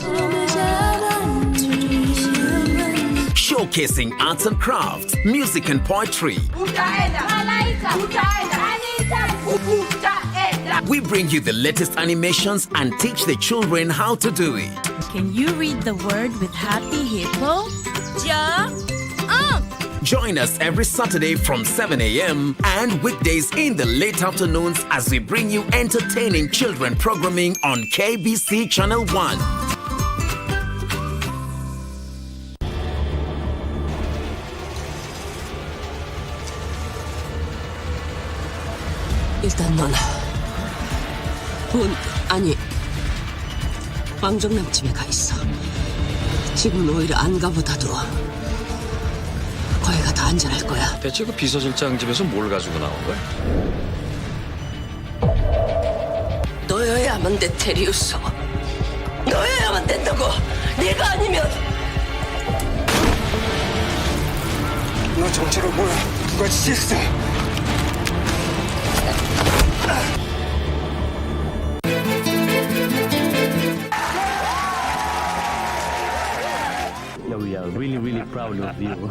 showcasing arts and crafts, music and poetry. We bring you the latest animations and teach the children how to do it. Can you read the word with Happy Hippo? Ja. Join us every Saturday from 7 a.m. and weekdays in the late afternoons as we bring you entertaining children programming on KBC Channel 1. 일단 넌 아니 왕정남 집에 가 있어. 지금 오히려 안 가보다도 거기가 더 안전할 거야. 대체 그 비서실장 집에서 뭘 가지고 나온 거야? 너여야만 돼, 테리우스. 너여야만 된다고. 네가 아니면. 너 정체가 뭐야? 누가 지시했어? Yeah, we are really proud of you.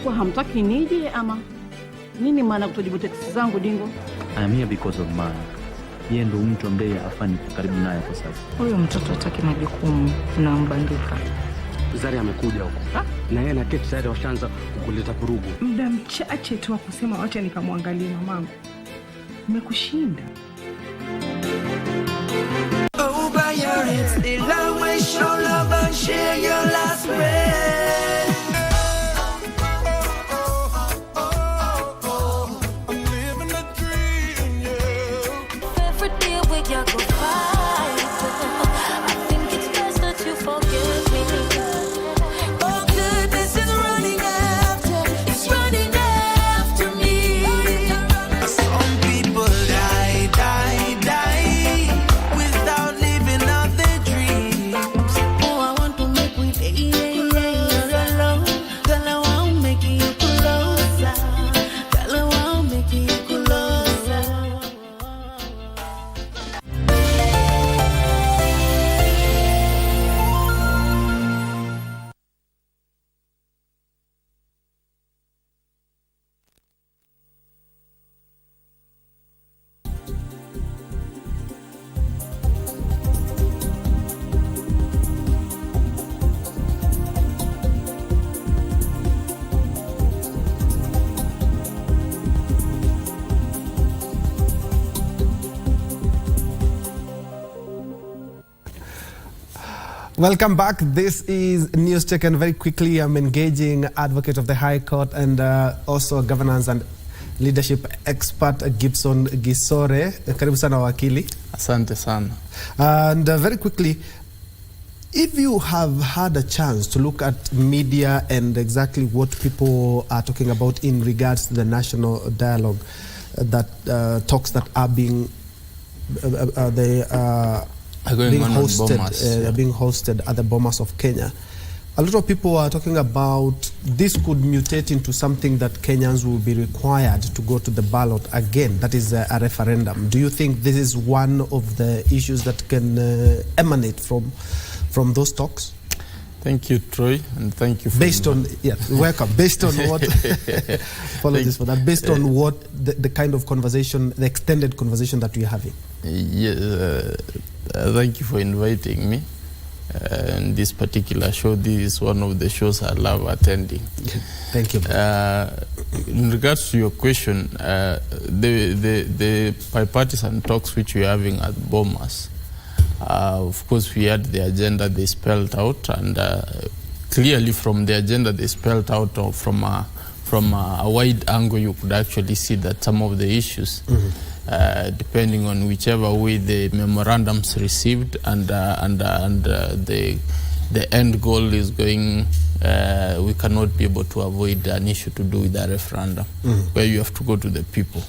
Kwa hamtaki nije ama nini maana kutojibu teksi zangu Dingo? I am here because of Mark. Yeye ndo mtu ambaye afani karibu naye kwa sasa. Huyo mtoto hataki majukumu na mbandika. Zari amekuja huko. Na yeye na Kate tayari washaanza kuleta vurugu. Muda mchache tu wa kusema wacha nikamwangalie mamangu. Nimekushinda. Oh, by your head, still I will show love and share your last breath. I'm living a dream, yeah. Every day we got go fight. I think it's best that you forgive me. Oh, goodness is running after me. Some people die without living out their dreams. Oh, I want to make we alone. Girl, I want making you closer. Girl, I want making you closer. Welcome back. This is News Check, and very quickly I'm engaging Advocate of the High Court and also governance and leadership expert Gibson Gisore. Karibu sana wakili. Asante sana. And very quickly, if you have had a chance to look at media and exactly what people are talking about in regards to the national dialogue, that talks that are being being hosted at the Bomas of Kenya. A lot of people are talking about this could mutate into something that Kenyans will be required to go to the ballot again. That is a referendum. Do you think this is one of the issues that can emanate from those talks? Thank you, Troy, and thank you for welcome. Based on what apologies for that. Based on what the kind of conversation, the extended conversation that we're having. Thank you for inviting me. And this particular show, this is one of the shows I love attending. Thank you. In regards to your question, the bipartisan talks which we're having at Bomas, of course we had the agenda they spelled out, and clearly from the agenda they spelled out, or from a wide angle, you could actually see that some of the issues, depending on whichever way the memorandums received and the end goal is going, we cannot be able to avoid an issue to do with the referendum, where you have to go to the people.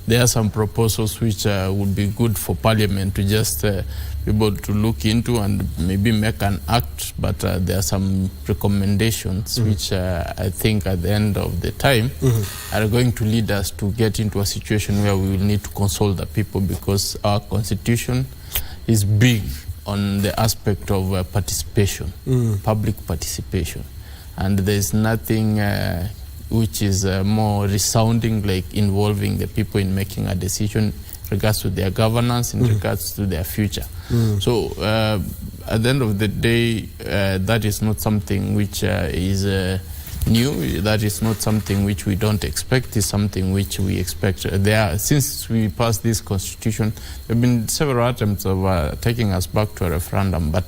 There are some proposals which would be good for Parliament to just be able to look into and maybe make an act, but there are some recommendations which I think at the end of the time are going to lead us to get into a situation where we will need to consult the people, because our constitution is big on the aspect of participation, public participation, and there's nothing which is more resounding like involving the people in making a decision in regards to their governance, in regards to their future. So at the end of the day, that is not something which is new. That is not something which we don't expect. It's something which we expect. Since we passed this constitution, there have been several attempts of taking us back to a referendum, but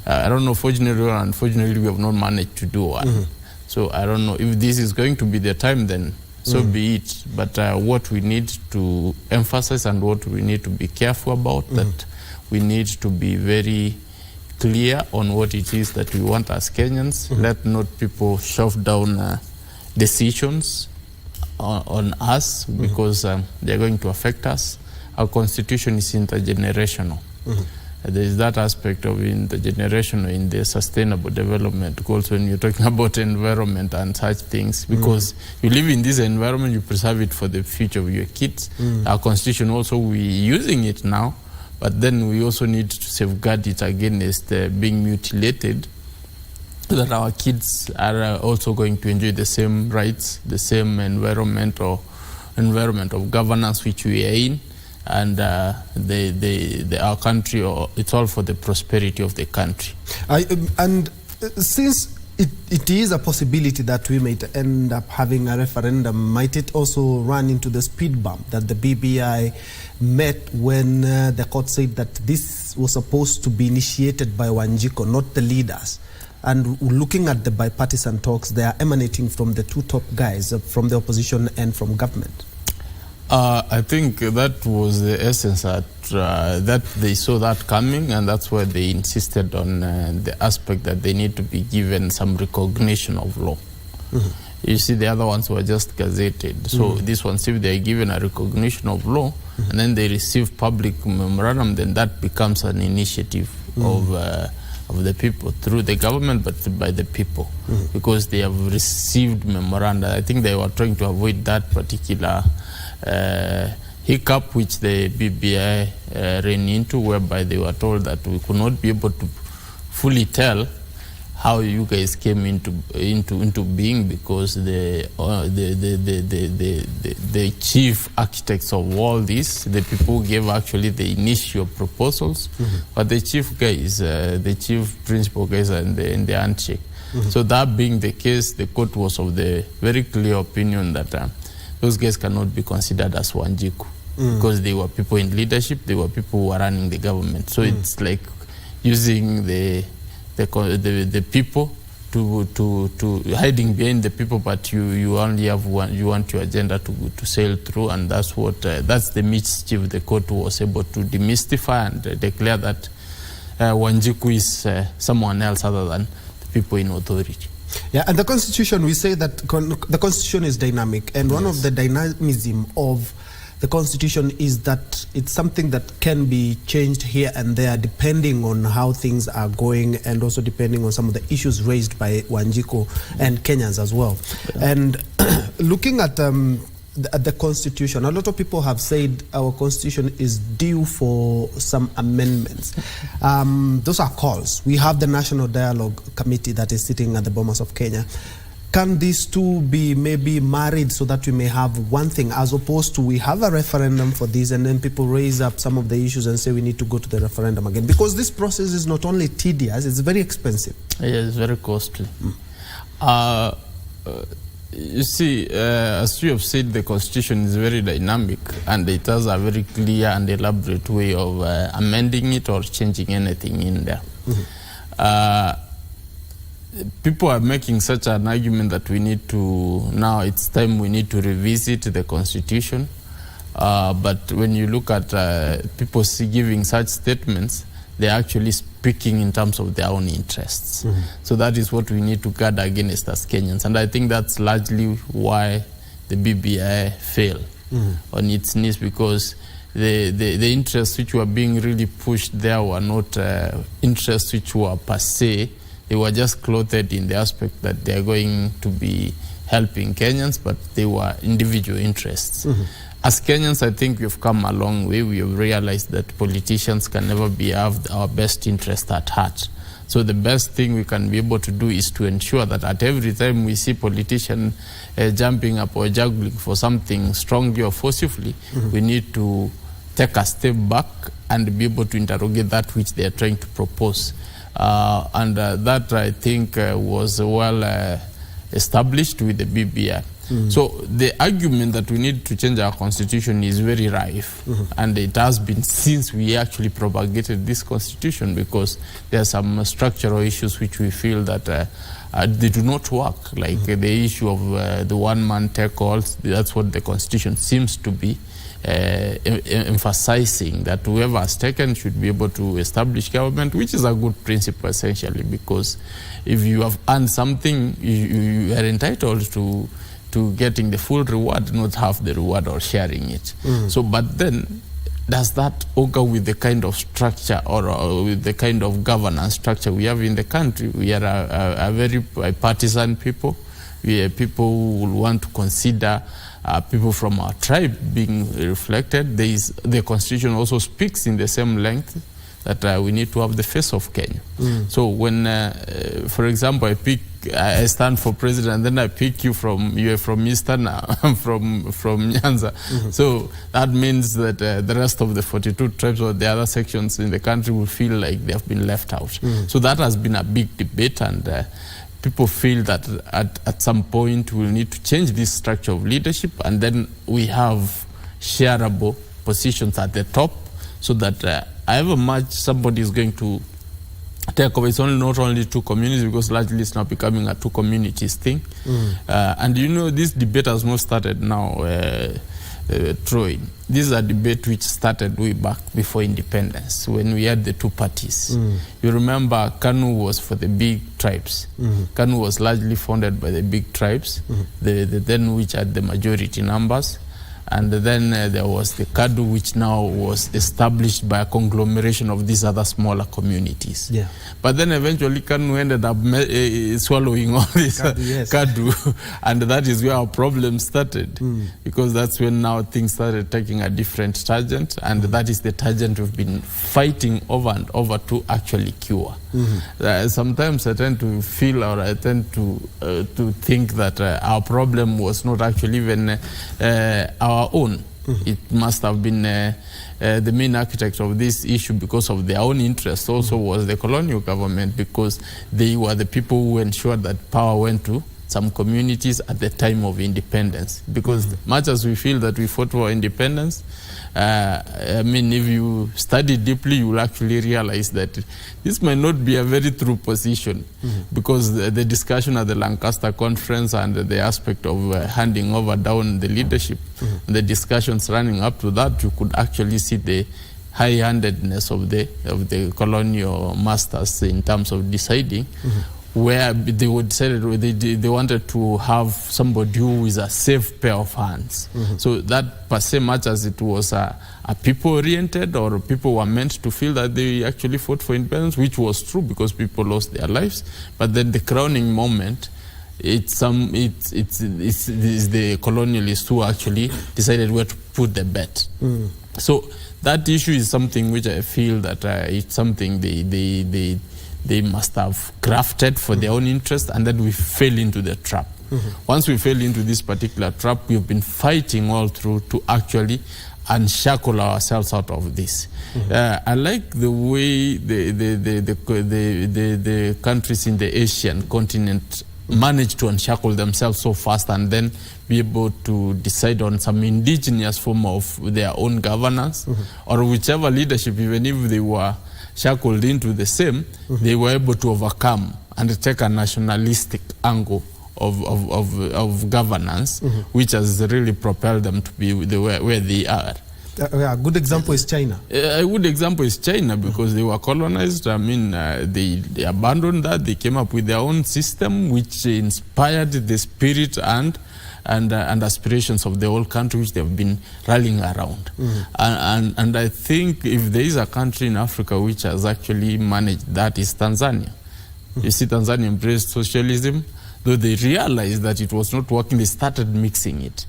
I don't know, fortunately or unfortunately, we have not managed to do one. So I don't know if this is going to be the time, then so be it. But what we need to emphasize and what we need to be careful about, that we need to be very clear on what it is that we want as Kenyans. Let not people shove down decisions on us, because they're going to affect us. Our constitution is intergenerational. There is that aspect of intergenerational in the sustainable development goals when you're talking about environment and such things, because you live in this environment, you preserve it for the future of your kids. Our constitution also, we're using it now, but then we also need to safeguard it against being mutilated, so that our kids are also going to enjoy the same rights, the same environment of governance which we are in. And our country, or it's all for the prosperity of the country. And since it is a possibility that we might end up having a referendum, might it also run into the speed bump that the BBI met when the court said that this was supposed to be initiated by Wanjiko, not the leaders? And looking at the bipartisan talks, they are emanating from the two top guys, from the opposition and from government. I think that was the essence, that they saw that coming, and that's why they insisted on the aspect that they need to be given some recognition of law. You see, the other ones were just gazetted. So this ones, if they are given a recognition of law, and then they receive public memorandum, then that becomes an initiative of the people through the government, but by the people, because they have received memoranda. I think they were trying to avoid that particular hiccup which the BBI ran into, whereby they were told that we could not be able to fully tell how you guys came into being, because the chief architects of all this, the people who gave actually the initial proposals, but the chief guys, the chief principal guys, and the handshake. So that being the case, the court was of the very clear opinion that those guys cannot be considered as Wanjiku, because they were people in leadership, they were people who were running the government. So it's like using the people to hiding behind the people, but you only have one. You want your agenda to sail through, and that's what that's the mischief the court was able to demystify and declare that Wanjiku is someone else other than the people in authority. Yeah, and the Constitution, we say that the Constitution is dynamic, and one of the dynamism of the Constitution is that it's something that can be changed here and there depending on how things are going, and also depending on some of the issues raised by Wanjiku and Kenyans as well. And looking at the Constitution, a lot of people have said our Constitution is due for some amendments. Those are calls. We have the National Dialogue Committee that is sitting at the Bomas of Kenya. Can these two be maybe married so that we may have one thing, as opposed to we have a referendum for this and then people raise up some of the issues and say we need to go to the referendum again? Because this process is not only tedious, it's very expensive. Yeah, it's very costly. You see, as you have said, the Constitution is very dynamic and it has a very clear and elaborate way of amending it or changing anything in there. People are making such an argument that we need to, now it's time we need to revisit the Constitution. But when you look at people giving such statements, they're actually speaking in terms of their own interests. So that is what we need to guard against as Kenyans. And I think that's largely why the BBI failed on its knees, because the interests which were being really pushed there were not interests which were per se. They were just clothed in the aspect that they are going to be helping Kenyans, but they were individual interests. As Kenyans, I think we've come a long way. We have realized that politicians can never have our best interest at heart. So the best thing we can be able to do is to ensure that at every time we see politicians jumping up or juggling for something strongly or forcibly, we need to take a step back and be able to interrogate that which they are trying to propose. And that, I think, was well established with the BBI. So the argument that we need to change our Constitution is very rife, and it has been since we actually propagated this Constitution, because there are some structural issues which we feel that they do not work, like the issue of the one-man take-all. That's what the Constitution seems to be emphasizing, that whoever has taken should be able to establish government, which is a good principle essentially, because if you have earned something, you are entitled to getting the full reward, not half the reward or sharing it. So, but then, does that augur with the kind of structure or with the kind of governance structure we have in the country? We are a very bipartisan people. We are people who will want to consider people from our tribe being reflected. The Constitution also speaks in the same length that we need to have the face of Kenya. So when, for example, I stand for president, and then I pick you are from Eastern, I'm from Nyanza. So that means that the rest of the 42 tribes or the other sections in the country will feel like they have been left out. So that has been a big debate, and people feel that at some point we'll need to change this structure of leadership, and then we have shareable positions at the top, so that however much somebody is going to take over, it's not only two communities, because largely it's now becoming a two communities thing. And you know, this debate has not started now, Troy. This is a debate which started way back before independence, when we had the two parties. You remember KANU was for the big tribes. KANU was largely founded by the big tribes, then which had the majority numbers. And then there was the KADU, which now was established by a conglomeration of these other smaller communities. But then eventually KANU ended up swallowing all this KADU, and that is where our problem started, because that's when now things started taking a different tangent, and that is the tangent we've been fighting over and over to actually cure. Sometimes I tend to feel, or I tend to think that our problem was not actually even our own. It must have been the main architect of this issue, because of their own interests, also was the colonial government, because they were the people who ensured that power went to some communities at the time of independence. Because much as we feel that we fought for independence, I mean, if you study deeply, you will actually realize that this might not be a very true position, because the discussion at the Lancaster conference and the aspect of handing over down the leadership, the discussions running up to that, you could actually see the high-handedness of the colonial masters in terms of deciding where they would decided they wanted to have somebody who is a safe pair of hands. So that per se, much as it was a people-oriented, or people were meant to feel that they actually fought for independence, which was true because people lost their lives. But then the crowning moment, it's the colonialists who actually decided where to put the bet. So that issue is something which I feel that it's something they must have crafted for their own interest, and then we fell into the trap. Once we fell into this particular trap, we've been fighting all through to actually unshackle ourselves out of this. I like the way the countries in the Asian continent managed to unshackle themselves so fast and then be able to decide on some indigenous form of their own governance, or whichever leadership, even if they were shackled into the same, they were able to overcome and take a nationalistic angle of governance, which has really propelled them to be where they are. A good example is China. A good example is China, because they were colonized. I mean, they abandoned that. They came up with their own system, which inspired the spirit and aspirations of the whole country, which they've been rallying around. And I think if there is a country in Africa which has actually managed that, is Tanzania. You see, Tanzania embraced socialism, though they realized that it was not working, they started mixing it.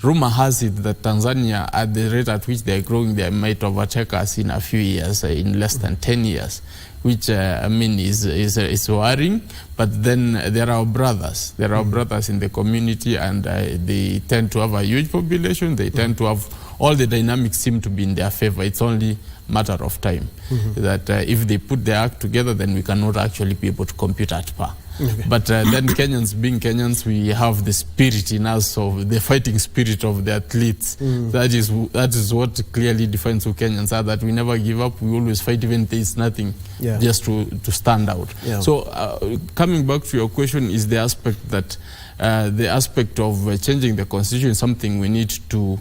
Rumor has it that Tanzania, at the rate at which they are growing, they might overtake us in a few years, in less than 10 years, which I mean is worrying. But then there are brothers. There are brothers in the community, and they tend to have a huge population. They tend to have, all the dynamics seem to be in their favor. It's only matter of time that if they put their act together, then we cannot actually be able to compete at par. But then Kenyans, being Kenyans, we have the spirit in us, of the fighting spirit of the athletes. That is what clearly defines who Kenyans are, that we never give up. We always fight, even if there is nothing, just to stand out. So coming back to your question, is the aspect that the aspect of changing the constitution is something we need to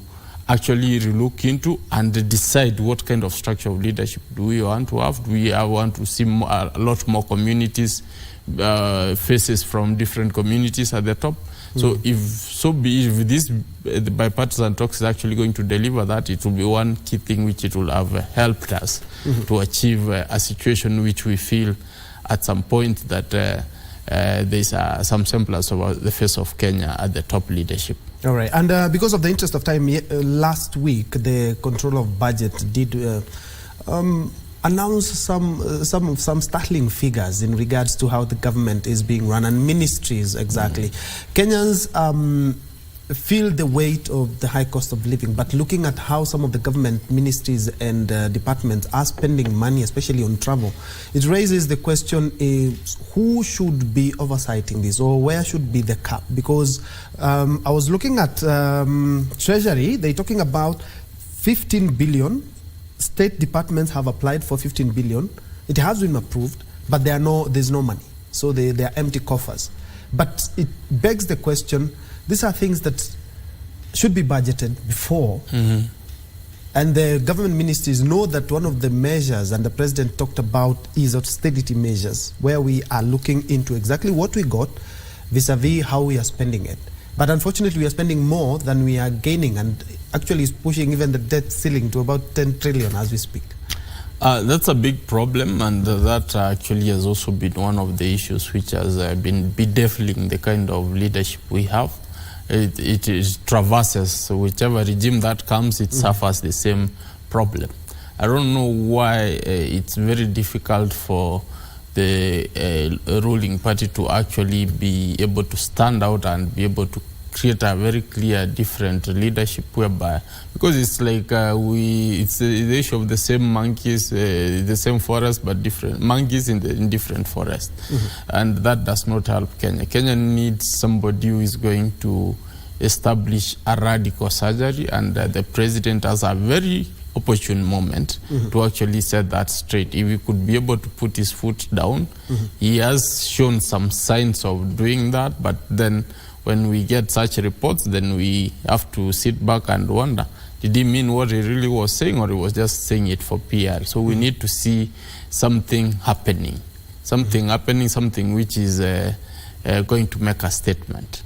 actually look into and decide what kind of structure of leadership do we want to have. Do we want to see a lot more communities, faces from different communities at the top? So if this the bipartisan talks is actually going to deliver that, it will be one key thing which it will have helped us to achieve a situation which we feel at some point that there's some semblance of the face of Kenya at the top leadership. All right, and because of the interest of time, last week the Controller of Budget did announce some startling figures in regards to how the government is being run and ministries exactly. Kenyans feel the weight of the high cost of living, but looking at how some of the government ministries and departments are spending money, especially on travel, it raises the question, is who should be oversighting this, or where should be the cap? Because I was looking at Treasury, they're talking about 15 billion. State departments have applied for 15 billion. It has been approved, but there's no money. So they are empty coffers. But it begs the question, these are things that should be budgeted before. And the government ministries know that one of the measures, and the president talked about, is austerity measures, where we are looking into exactly what we got vis-a-vis how we are spending it. But unfortunately, we are spending more than we are gaining, and actually is pushing even the debt ceiling to about 10 trillion as we speak. That's a big problem, and that actually has also been one of the issues which has been bedeviling the kind of leadership we have. It is traverses, so whichever regime that comes, it suffers the same problem. I don't know why it's very difficult for the ruling party to actually be able to stand out and be able to create a very clear different leadership whereby, because it's like it's the issue of the same monkeys, the same forest, but different monkeys in different forests. And that does not help Kenya. Kenya needs somebody who is going to establish a radical surgery, and the president has a very opportune moment to actually set that straight. If he could be able to put his foot down, he has shown some signs of doing that, but then when we get such reports, then we have to sit back and wonder, did he mean what he really was saying, or he was just saying it for PR? So we need to see something happening, something which is going to make a statement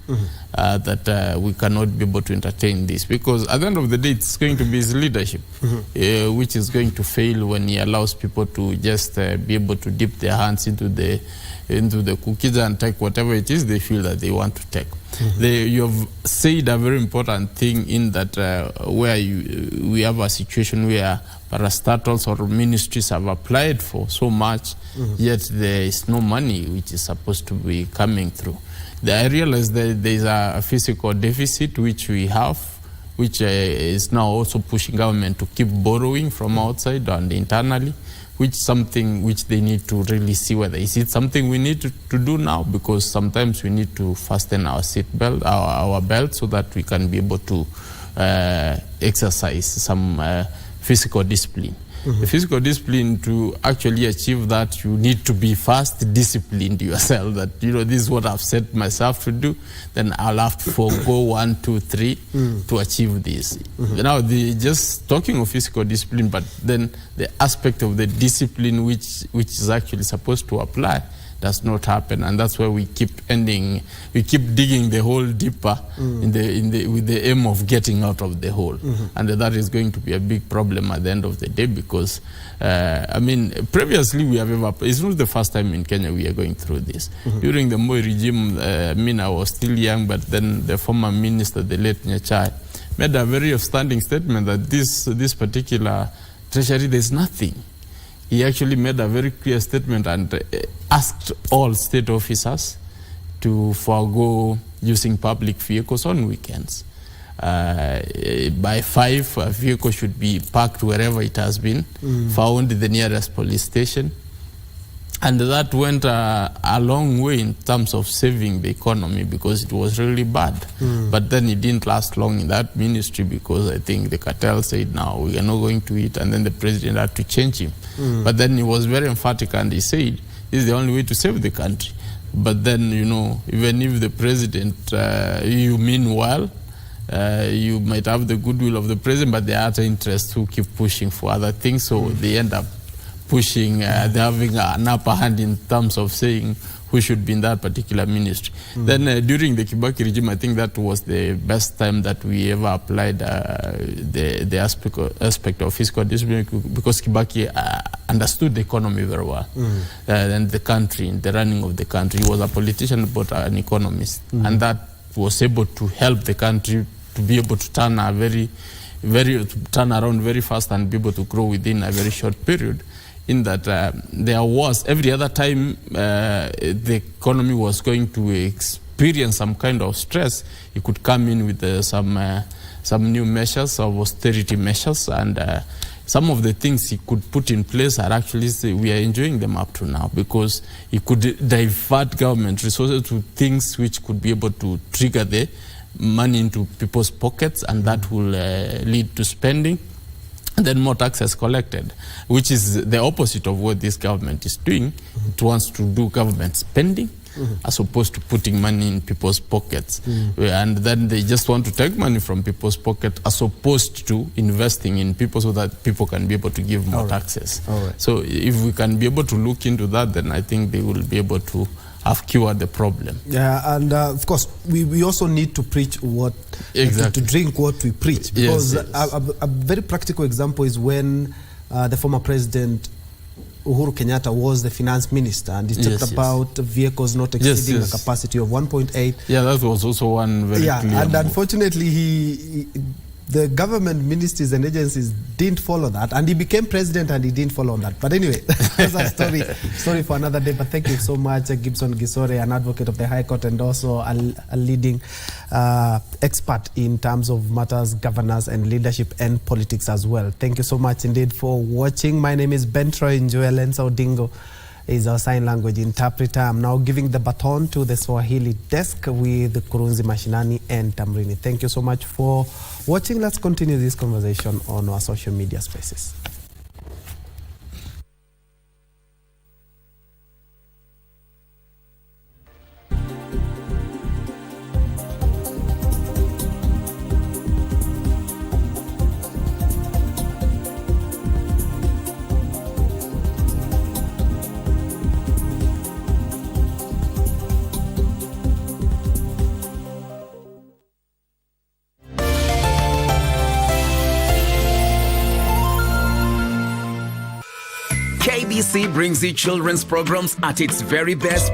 that we cannot be able to entertain this, because at the end of the day, it's going to be his leadership which is going to fail when he allows people to just be able to dip their hands into the cookies and take whatever it is they feel that they want to take. You have said a very important thing in that where we have a situation where parastatals or ministries have applied for so much, yet there is no money which is supposed to be coming through. I realize that there is a physical deficit which we have, which is now also pushing government to keep borrowing from outside and internally, which is something which they need to really see whether is it something we need to do now, because sometimes we need to fasten our seat belt, our belt, so that we can be able to exercise some physical discipline. The physical discipline, to actually achieve that, you need to be first disciplined yourself that, you know, this is what I've set myself to do, then I'll have to forego 1, 2, 3 to achieve this. Now, just talking of physical discipline, but then the aspect of the discipline which is actually supposed to apply does not happen, and that's where we keep digging the hole deeper with the aim of getting out of the hole, and that is going to be a big problem at the end of the day, because I mean, previously it's not the first time in Kenya we are going through this. During the Moi regime, I mean, I was still young, but then the former minister, the late Njue II, made a very outstanding statement that this particular treasury, there's nothing. He actually made a very clear statement and asked all state officers to forego using public vehicles on weekends. By 5, a vehicle should be parked wherever it has been found, the nearest police station. And that went a long way in terms of saving the economy, because it was really bad. But then it didn't last long in that ministry, because I think the cartel said, now we are not going to eat, and then the president had to change him. But then he was very emphatic and he said, this is the only way to save the country. But then, you know, even if the president, you mean well, you might have the goodwill of the president, but there are other interests who keep pushing for other things, so they end up pushing, they're having an upper hand in terms of saying who should be in that particular ministry. Then during the Kibaki regime, I think that was the best time that we ever applied the aspect of fiscal discipline, because Kibaki understood the economy very well, and the country, the running of the country. He was a politician but an economist, and that was able to help the country to be able to turn turn around very fast and be able to grow within a very short period. In that there was, every other time the economy was going to experience some kind of stress, it could come in with some new measures of austerity measures, and some of the things he could put in place are actually, we are enjoying them up to now, because he could divert government resources to things which could be able to trigger the money into people's pockets, and that will lead to spending. And then more taxes collected, which is the opposite of what this government is doing. It wants to do government spending as opposed to putting money in people's pockets. And then they just want to take money from people's pocket as opposed to investing in people so that people can be able to give more taxes. So if we can be able to look into that, then I think they will be able to have cured the problem. Yeah, and of course, we also need to preach what, to drink what we preach. Because a very practical example is when the former president Uhuru Kenyatta was the finance minister, and he talked about vehicles not exceeding a capacity of 1.8. Yeah, that was also one very clear and move. unfortunately the government ministries and agencies didn't follow that, and he became president and he didn't follow on that. But anyway, that's a story for another day. But thank you so much, Gibson Gisore, an advocate of the High Court and also a leading expert in terms of matters, governance and leadership and politics as well. Thank you so much indeed for watching. My name is Ben Troy. Njue Odingo is our sign language interpreter. I'm now giving the baton to the Swahili desk with Kurunzi Mashinani and Tamrini. Thank you so much for watching. Let's continue this conversation on our social media spaces. KBC brings you children's programs at its very best.